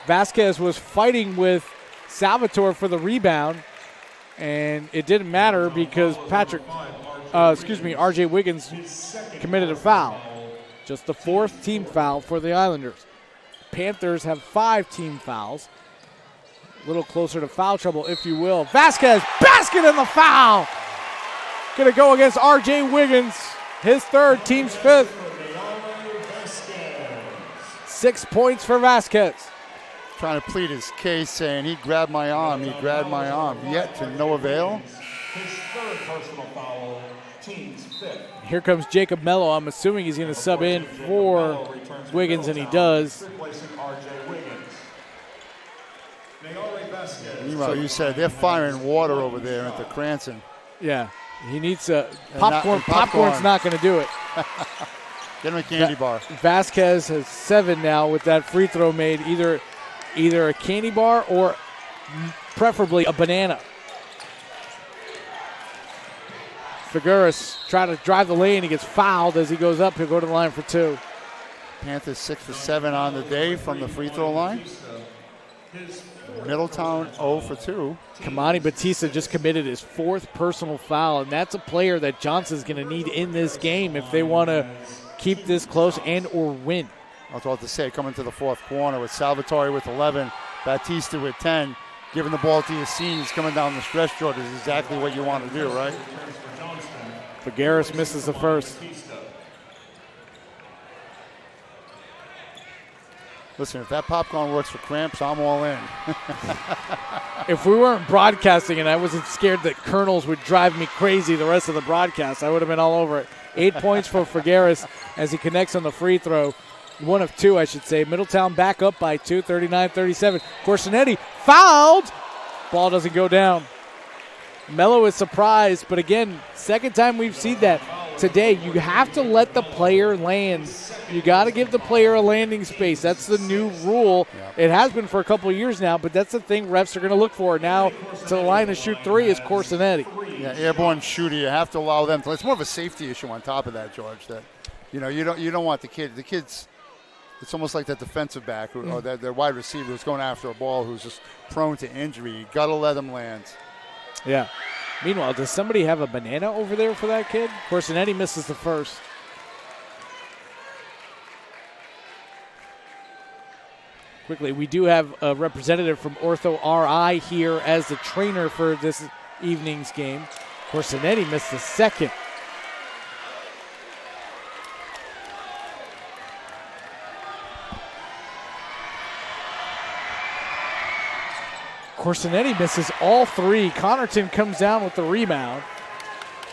Vasquez was fighting with Salvatore for the rebound. And it didn't matter because RJ Wiggins committed a foul. Just the fourth team foul for the Islanders. Panthers have 5 team fouls. A little closer to foul trouble, if you will. Vasquez, basket and the foul. Gonna go against RJ Wiggins. His third, team's 5th. 6 points for Vasquez. Trying to plead his case, saying he grabbed my arm, yet to no avail. His third personal foul, team's 5th. Here comes Jacob Mello. I'm assuming he's going to sub in for Wiggins, and he does. Replacing RJ Wiggins. Meanwhile, you said they're firing water over there at the Cranston. Yeah, he needs popcorn. Popcorn's not going to do it. Get him a candy bar. Vasquez has 7 now with that free throw made. Either either a candy bar or preferably a banana. Figueres trying to drive the lane. He gets fouled as he goes up. He'll go to the line for 2. Panthers 6 for 7 on the day from the free throw line. Middletown 0 for 2. Kamani Batista just committed his 4th personal foul, and that's a player that Johnson's going to need in this game if they want to keep this close and or win. I was about to say, coming to the fourth quarter with Salvatore with 11, Batista with 10, giving the ball to Yassine coming down the stretch, George, is exactly what you want to do, right? Figueres misses the first. Listen, if that popcorn works for cramps, I'm all in. If we weren't broadcasting and I wasn't scared that Colonels would drive me crazy the rest of the broadcast, I would have been all over it. 8 points for Figueres as he connects on the free throw. 1 of 2, I should say. Middletown back up by 2, 39-37. Corsinetti fouled. Ball doesn't go down. Mello is surprised, but again, second time we've seen that today. You have to let the player land. You got to give the player a landing space. That's the new rule. Yep. It has been for a couple of years now, but that's the thing refs are going to look for. Now to the line to shoot 3 is Corsinetti. Yeah, airborne shooter. You have to allow them to. It's more of a safety issue on top of that, George. That you don't want the kids. It's almost like that defensive back or their wide receiver who's going after a ball who's just prone to injury. You got to let them land. Yeah. Meanwhile, does somebody have a banana over there for that kid? Corsinetti misses the first. Quickly, we do have a representative from Ortho RI here as the trainer for this evening's game. Corsinetti missed the second. Corsinetti misses all 3. Connerton comes down with the rebound.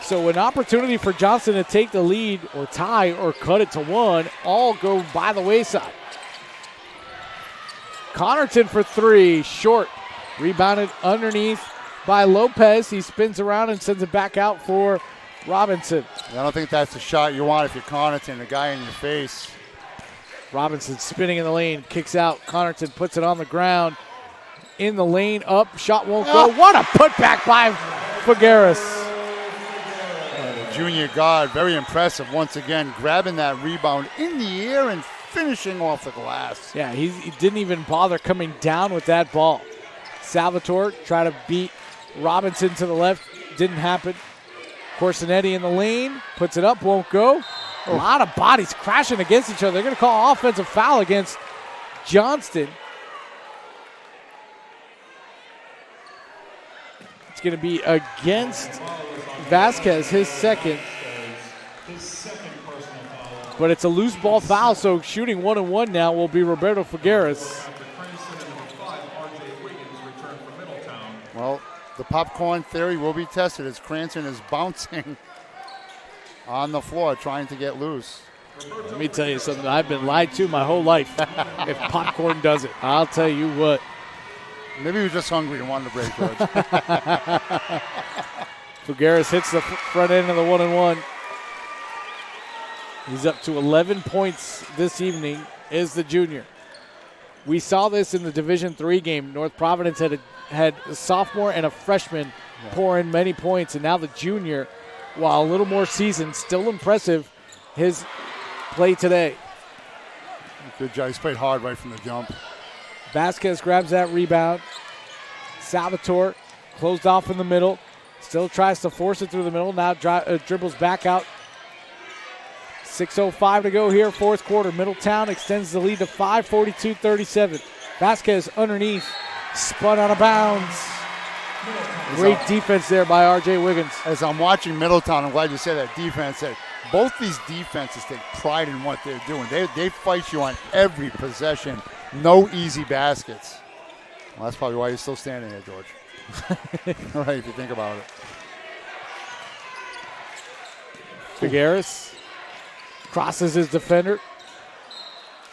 So an opportunity for Johnston to take the lead or tie or cut it to 1, all go by the wayside. Connerton for 3, short. Rebounded underneath by Lopez. He spins around and sends it back out for Robinson. I don't think that's the shot you want if you're Connerton, a guy in your face. Robinson spinning in the lane, kicks out. Connerton puts it on the ground. In the lane, up, shot won't go. What a putback by Figueres. The junior guard, very impressive once again, grabbing that rebound in the air and finishing off the glass. Yeah, he didn't even bother coming down with that ball. Salvatore tried to beat Robinson to the left. Didn't happen. Corsinetti in the lane, puts it up, won't go. A lot of bodies crashing against each other. They're going to call offensive foul against Johnston. It's going to be against Vasquez, his second. But it's a loose ball foul, so shooting 1-1 now will be Roberto Figueres. Well, the popcorn theory will be tested as Cranston is bouncing on the floor trying to get loose. Let me tell you something. I've been lied to my whole life. If popcorn does it, I'll tell you what. Maybe he was just hungry and wanted to break, George. Figueres hits the front end of the 1-1. He's up to 11 points this evening, is the junior. We saw this in the Division III game. North Providence had a sophomore and a freshman pour in many points, and now the junior, while a little more seasoned, still impressive, his play today. Good job. He's played hard right from the jump. Vasquez grabs that rebound. Salvatore closed off in the middle. Still tries to force it through the middle. Now dribbles back out. 6:05 to go here, fourth quarter. Middletown extends the lead to 5, 42-37. Vasquez underneath, spun out of bounds. Great defense there by R.J. Wiggins. As I'm watching Middletown, I'm glad you said that defense. Both these defenses take pride in what they're doing. They fight you on every possession. No easy baskets. Well, that's probably why you're still standing there, George. Right, if you think about it. Figueres crosses his defender.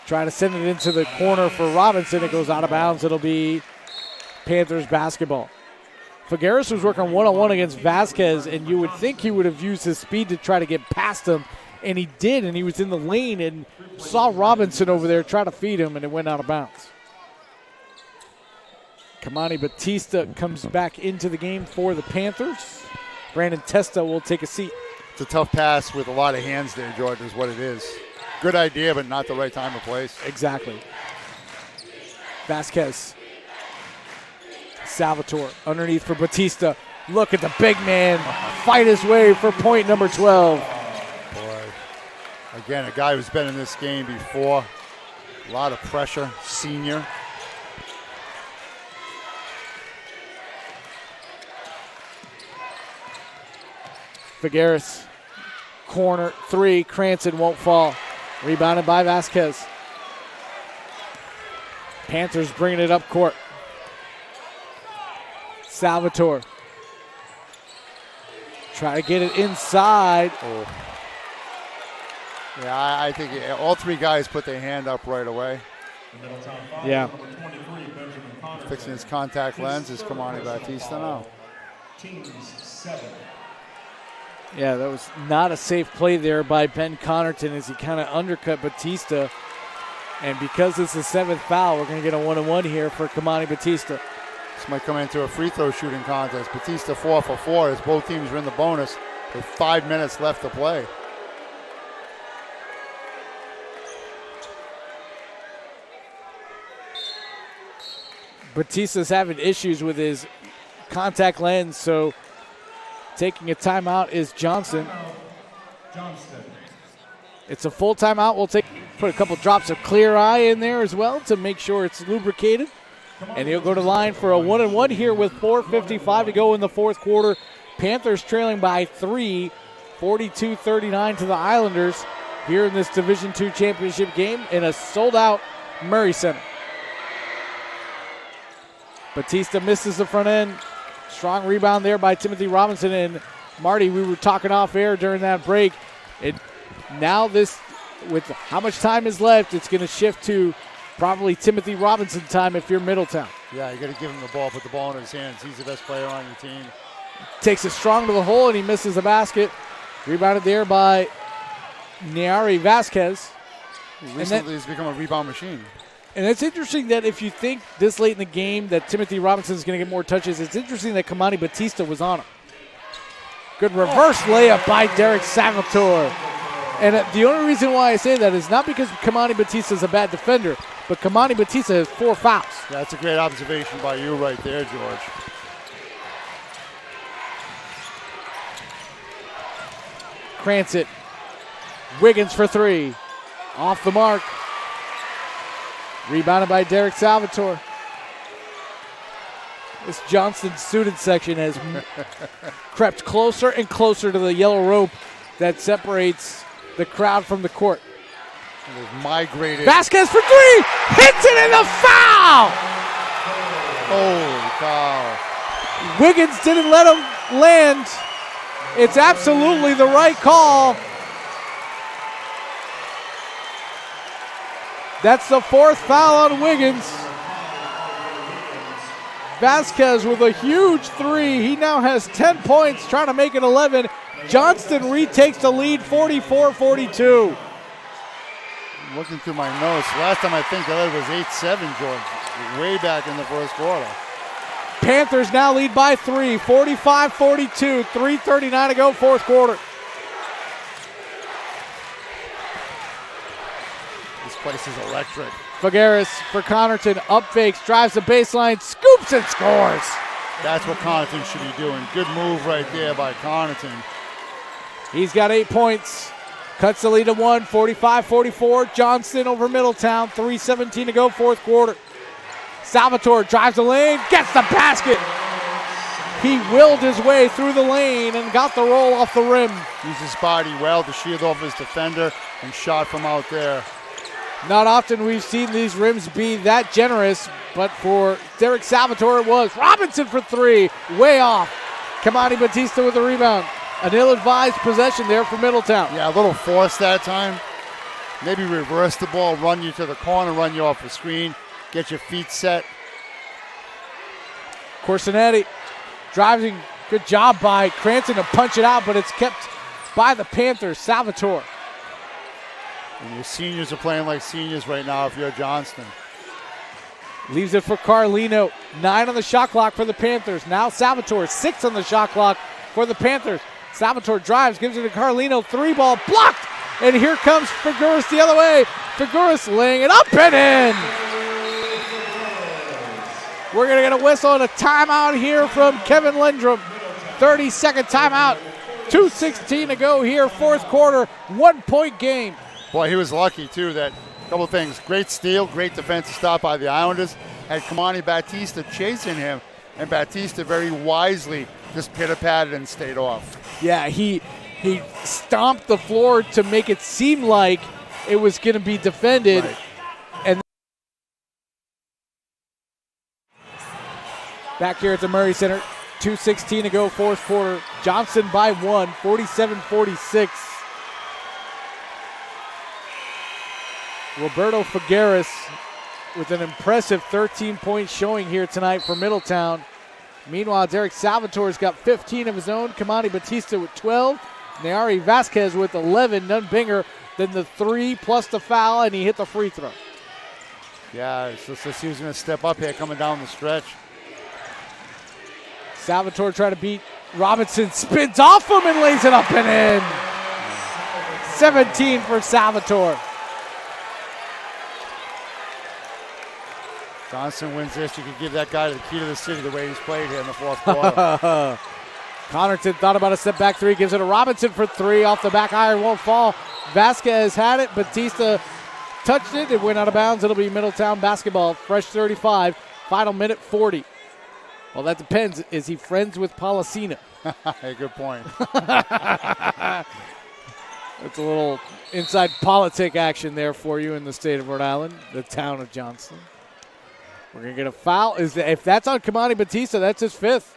Trying to send it into the corner for Robinson. It goes out of bounds. It'll be Panthers basketball. Figueres was working one-on-one against Vasquez, and you would think he would have used his speed to try to get past him, and he did, and he was in the lane and saw Robinson over there try to feed him, and it went out of bounds. Kamani Batista comes back into the game for the Panthers. Brandon Testa will take a seat. It's a tough pass with a lot of hands there, George, is what it is. Good idea, but not the right time or place. Exactly. Vasquez. Salvatore underneath for Batista. Look at the big man fight his way for point number 12. Boy. Again, a guy who's been in this game before. A lot of pressure, senior. Figueres, corner three, Cranston won't fall. Rebounded by Vasquez. Panthers bringing it up court. Salvatore. Try to get it inside. Oh. Yeah, I think all three guys put their hand up right away. Yeah. Fixing his contact lens is Kamani Batista now. Yeah, that was not a safe play there by Ben Connerton as he kind of undercut Batista. And because it's the seventh foul, we're going to get a 1-on-1 here for Kamani Batista. This might come into a free throw shooting contest. Batista 4 for 4 as both teams are in the bonus with 5 minutes left to play. Batista's having issues with his contact lens, so taking a timeout is Johnston. It's a full timeout. We'll put a couple drops of Clear Eye in there as well to make sure it's lubricated. And he'll go to line for a 1-on-1 here with 4:55 to go in the fourth quarter. Panthers trailing by 3, 42-39 to the Islanders here in this Division II championship game in a sold-out Murray Center. Batista misses the front end. Strong rebound there by Timothy Robinson. And Marty, we were talking off air during that break. Now this, with how much time is left, it's going to shift to probably Timothy Robinson time if you're Middletown. Yeah, you got to give him the ball, put the ball in his hands. He's the best player on your team. Takes it strong to the hole, and he misses the basket. Rebounded there by Niari Vasquez. Recently, he's become a rebound machine. And it's interesting that if you think this late in the game that Timothy Robinson is going to get more touches, it's interesting that Kamani Batista was on him. Good reverse layup by Derek Salvatore. And the only reason why I say that is not because Kamani Batista is a bad defender, but Kamani Batista has 4 fouls. That's a great observation by you right there, George. Cranston. Wiggins for 3. Off the mark. Rebounded by Derek Salvatore. This Johnston student section has crept closer and closer to the yellow rope that separates the crowd from the court. They've migrated. Vasquez for 3! Hits it in the foul! Holy cow. Wiggins didn't let him land. It's absolutely the right call. That's the 4th foul on Wiggins. Vasquez with a huge 3. He now has 10 points, trying to make it 11. Johnston retakes the lead, 44-42. Looking through my notes, last time I think the lead was 8-7, George. Way back in the first quarter. Panthers now lead by 3, 45-42, 3:39 to go, fourth quarter. This place is electric. Figueres for Connerton, up fakes, drives the baseline, scoops and scores. That's what Connerton should be doing. Good move right there by Connerton. He's got 8 points. Cuts the lead to 1, 45-44. Johnston over Middletown, 3:17 to go, fourth quarter. Salvatore drives the lane, gets the basket. He willed his way through the lane and got the roll off the rim. Used his body well to shield off his defender and shot from out there. Not often we've seen these rims be that generous, but for Derek Salvatore it was. Robinson for 3, way off. Kamani Batista with the rebound. An ill-advised possession there for Middletown. Yeah, a little force that time. Maybe reverse the ball, run you to the corner, run you off the screen, get your feet set. Corsinetti driving, good job by Cranston to punch it out, but it's kept by the Panthers. Salvatore. And your seniors are playing like seniors right now if you're Johnston. Leaves it for Carlino. 9 on the shot clock for the Panthers. Now Salvatore, 6 on the shot clock for the Panthers. Salvatore drives, gives it to Carlino. 3 ball blocked. And here comes Figueres the other way. Figueres laying it up and in. We're going to get a whistle and a timeout here from Kevin Lindrum. 30-second timeout. 2:16 to go here, fourth quarter. 1-point game. Boy, he was lucky, too, that couple things. Great steal, great defensive stop by the Islanders. Had Kamani Batista chasing him, and Batista very wisely just pitter-patted and stayed off. Yeah, he stomped the floor to make it seem like it was going to be defended. Right. And back here at the Murray Center, 2:16 to go, fourth quarter. Johnston by 1, 47-46. Roberto Figueres with an impressive 13-point showing here tonight for Middletown. Meanwhile, Derek Salvatore's got 15 of his own. Kamani Batista with 12. Nayari Vasquez with 11. None bigger than the 3 plus the foul, and he hit the free throw. Yeah, it's just he was going to step up here coming down the stretch. Salvatore trying to beat Robinson, spins off him and lays it up and in. 17 for Salvatore. Johnston wins this. You could give that guy the key to the city the way he's played here in the fourth quarter. Connerton thought about a step back 3, gives it to Robinson for 3. Off the back iron, won't fall. Vasquez had it. Batista touched it. It went out of bounds. It'll be Middletown basketball. Fresh 35. Final minute 40. Well, that depends. Is he friends with Policina? Hey, good point. That's a little inside politic action there for you in the state of Rhode Island, the town of Johnston. We're going to get a foul. If that's on Kamani Batista, that's his 5th.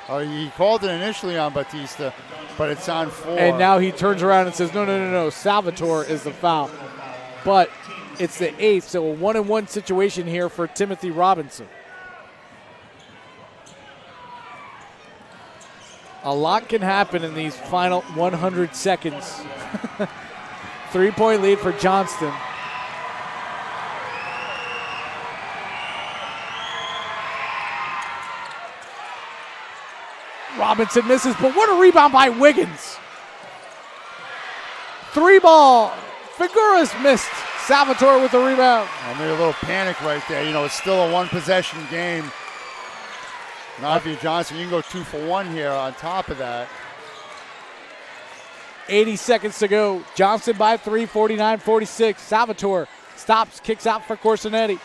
Oh, he called it initially on Batista, but it's on 4. And now he turns around and says, no, Salvatore is the foul. But it's the 8th, so a 1-and-1 situation here for Timothy Robinson. A lot can happen in these final 100 seconds. 3-point lead for Johnston. Robinson misses, but what a rebound by Wiggins. 3 ball. Figueres missed. Salvatore with the rebound. I made a little panic right there. You know, it's still a 1-possession game. Now if you're Johnston, you can go 2 for 1 here on top of that. 80 seconds to go. Johnston by 3, 49-46. Salvatore stops, kicks out for Corsinetti.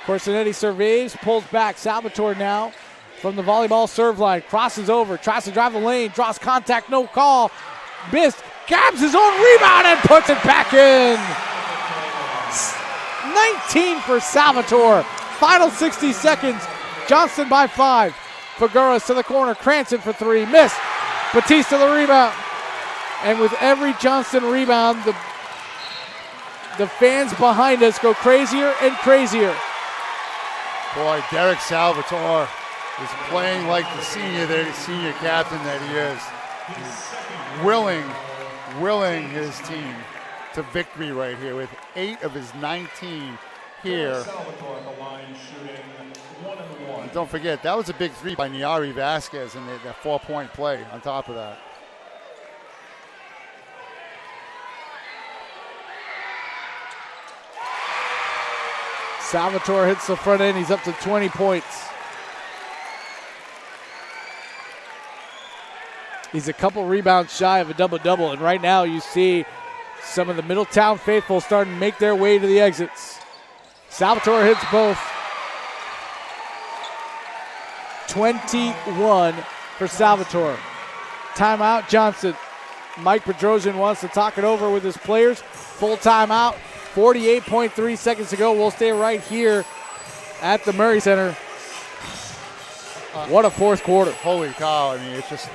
Corsinetti surveys, pulls back. Salvatore now from the volleyball serve line, crosses over, tries to drive the lane, draws contact, no call, missed, grabs his own rebound and puts it back in. 19 for Salvatore. Final 60 seconds. Johnston by 5. Figueres to the corner, Cranston for 3, missed. Batista the rebound. And with every Johnston rebound, the fans behind us go crazier and crazier. Boy, Derek Salvatore is playing like the senior captain that he is. He's willing his team to victory right here with 8 of his 19 here. And don't forget, that was a big 3 by Nayari Vasquez and that 4-point play on top of that. Salvatore hits the front end. He's up to 20 points. He's a couple rebounds shy of a double-double, and right now you see some of the Middletown faithful starting to make their way to the exits. Salvatore hits both. 21 for Salvatore. Timeout, Johnston. Mike Bedrosian wants to talk it over with his players. Full timeout. 48.3 seconds to go. We'll stay right here at the Murray Center. What a fourth quarter. Holy cow. I mean, it's just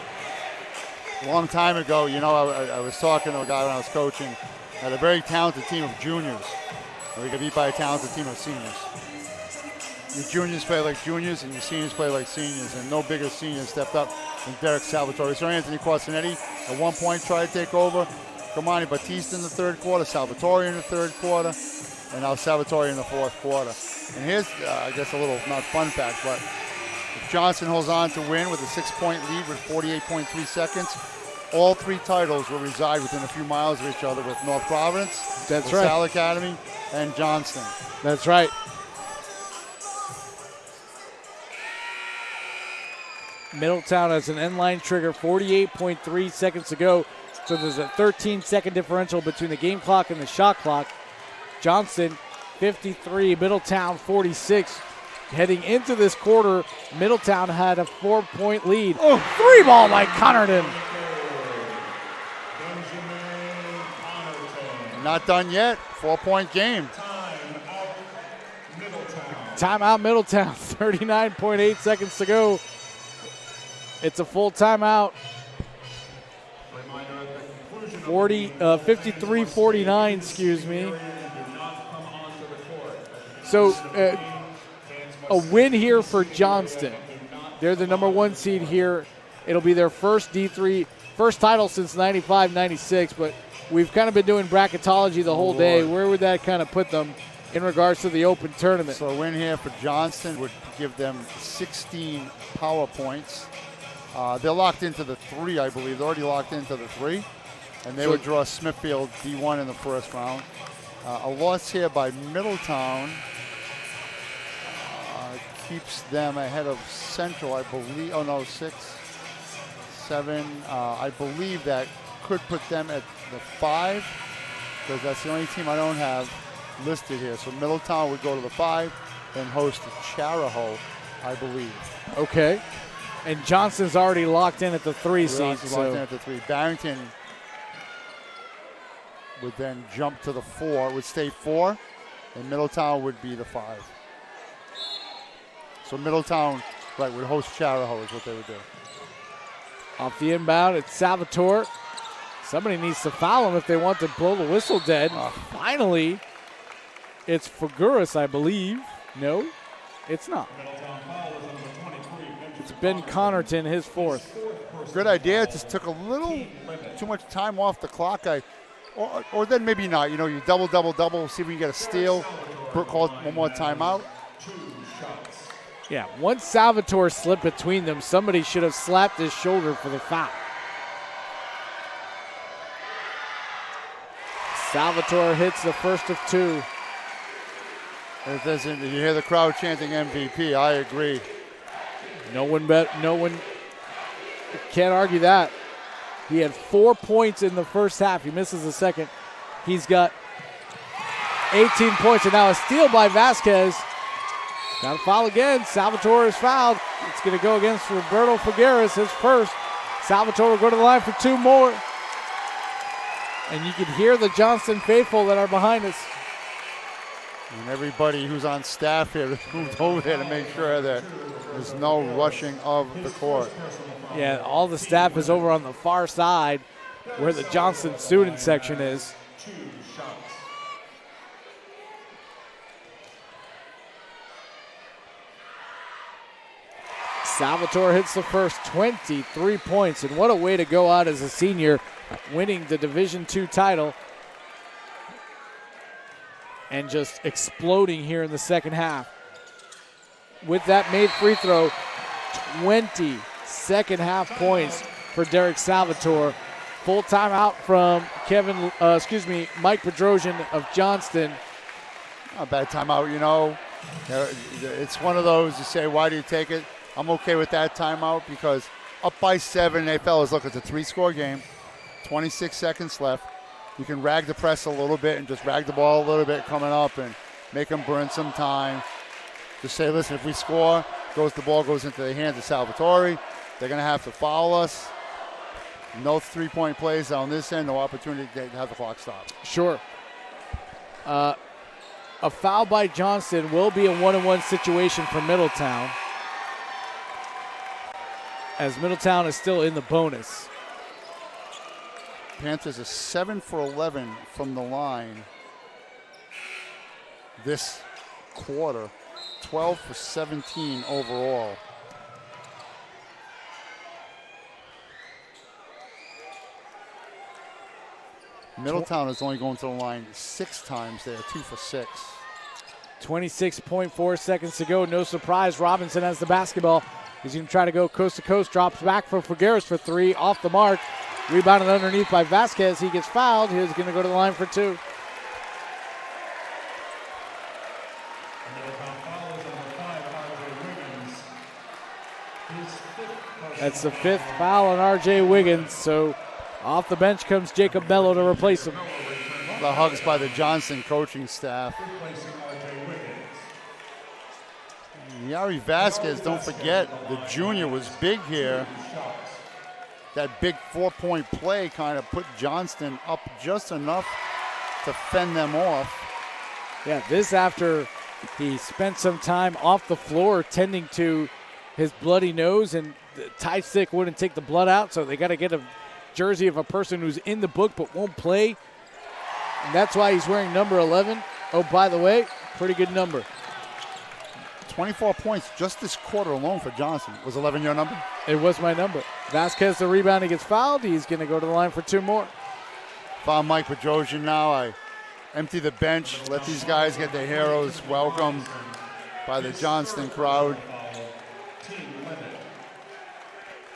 a long time ago, you know, I was talking to a guy when I was coaching, had a very talented team of juniors. And we got beat by a talented team of seniors. Your juniors play like juniors and your seniors play like seniors, and no bigger senior stepped up than Derek Salvatore. So Anthony Corsinetti at one point tried to take over. Kamani Batista in the third quarter, Salvatore in the third quarter, and now Salvatore in the fourth quarter. And here's, I guess, a little, not fun fact, but if Johnston holds on to win with a 6-point lead with 48.3 seconds, all 3 titles will reside within a few miles of each other with North Providence, That's right, LaSalle Academy, and Johnston. That's right. Middletown has an end line trigger, 48.3 seconds to go. So there's a 13-second differential between the game clock and the shot clock. Johnston, 53, Middletown, 46. Heading into this quarter, Middletown had a 4-point lead. Oh, 3-ball by Connerton. Not done yet. 4-point game. Timeout Middletown, 39.8 seconds to go. It's a full timeout. 53-49, excuse me. So a win here for Johnston. They're the number 1 seed here. It'll be their first D3, first title since 95-96, but we've kind of been doing bracketology the whole day. Where would that kind of put them in regards to the open tournament? So a win here for Johnston would give them 16 power points. They're locked into the 3, I believe. They're already locked into the 3. And they would draw Smithfield D1 in the first round. A loss here by Middletown keeps them ahead of Central, I believe. Oh, no, 6, 7. I believe that could put them at the 5, because that's the only team I don't have listed here. So Middletown would go to the 5 and host Charahoe, I believe. Okay. And Johnston's already locked in at the 3 seed. Locked in at the 3. Barrington would then jump to the 4, would stay 4, and Middletown would be the 5. So Middletown, right, would host Charahoe is what they would do. Off the inbound, it's Salvatore. Somebody needs to foul him if they want to blow the whistle dead. Finally, it's Figueras, I believe. No, it's not. It's Ben Connerton, his 4th. Good idea. Just took a little too much time off the clock. Or then maybe not. You know, you double, see if we can get a steal. Call one more timeout. Yeah, once Salvatore slipped between them, somebody should have slapped his shoulder for the foul. Salvatore hits the first of 2. It doesn't, you hear the crowd chanting MVP. I agree. No one can't argue that. He had 4 points in the first half. He misses the second. He's got 18 points, and now a steal by Vasquez. Got to foul again. Salvatore is fouled. It's going to go against Roberto Figueras, his first. Salvatore will go to the line for 2 more. And you can hear the Johnston faithful that are behind us. And everybody who's on staff here has moved over there to make sure that there's no rushing of the court. Yeah, all the staff is over on the far side where the Johnston student section is. Salvatore hits the first, 23 points, and what a way to go out as a senior, winning the Division II title and just exploding here in the second half. With that made free throw, 20 second half points for Derek Salvatore. Full timeout from Mike Bedrosian of Johnston. Not a bad timeout, you know. It's one of those you say, why do you take it? I'm okay with that timeout because up by 7, hey fellas, look, it's a 3-score game, 26 seconds left. You can rag the press a little bit and just rag the ball a little bit coming up and make them burn some time. Just say, listen, if we score, the ball goes into the hands of Salvatore. They're going to have to foul us. No 3-point plays on this end, no opportunity to have the clock stop. Sure. A foul by Johnston will be a 1-on-1 situation for Middletown, as Middletown is still in the bonus. Panthers are 7 for 11 from the line this quarter, 12 for 17 overall. Middletown is only going to the line 6 times there, 2 for 6. 26.4 seconds to go. No surprise, Robinson has the basketball. He's going to try to go coast to coast. Drops back for Figueres for 3. Off the mark. Rebounded underneath by Vasquez. He gets fouled. He's going to go to the line for 2. That's the 5th foul on R.J. Wiggins. So off the bench comes Jacob Bello to replace him. The hugs by the Johnston coaching staff. Yari Vasquez, don't forget, the junior was big here. That big 4-point play kind of put Johnston up just enough to fend them off. Yeah, this after he spent some time off the floor tending to his bloody nose, and the tie stick wouldn't take the blood out, so they got to get a jersey of a person who's in the book but won't play. And that's why he's wearing number 11. Oh, by the way, pretty good number. 24 points just this quarter alone for Johnston. Was 11 your number? It was my number. Vasquez, the rebound, he gets fouled. He's going to go to the line for 2 more. Found Mike Pedrosian now. I empty the bench, let these guys get their heroes welcomed by the Johnston crowd.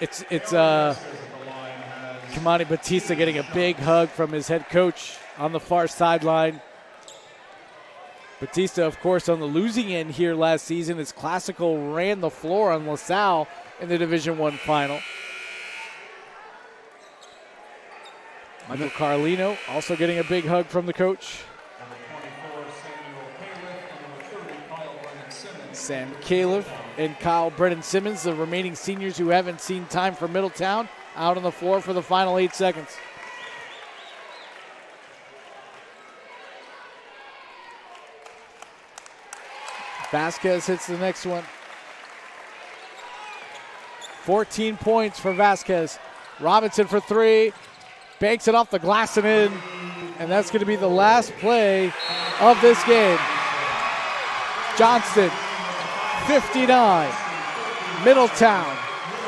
It's Kamani Batista getting a big hug from his head coach on the far sideline. Batista, of course, on the losing end here last season as Classical ran the floor on LaSalle in the Division I final. Michael Carlino also getting a big hug from the coach. Sam Califf and Kyle Brennan Simmons, the remaining seniors who haven't seen time for Middletown, out on the floor for the final 8 seconds. Vasquez hits the next one. 14 points for Vasquez. Robinson for 3. Banks it off the glass and in. And that's going to be the last play of this game. Johnston, 59. Middletown,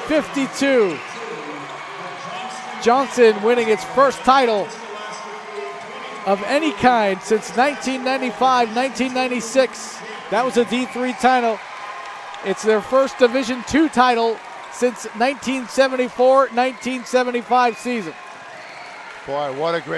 52. Johnston winning its first title of any kind since 1995-1996. That was a D3 title. It's their first Division II title since 1974-1975 season. Boy, what a great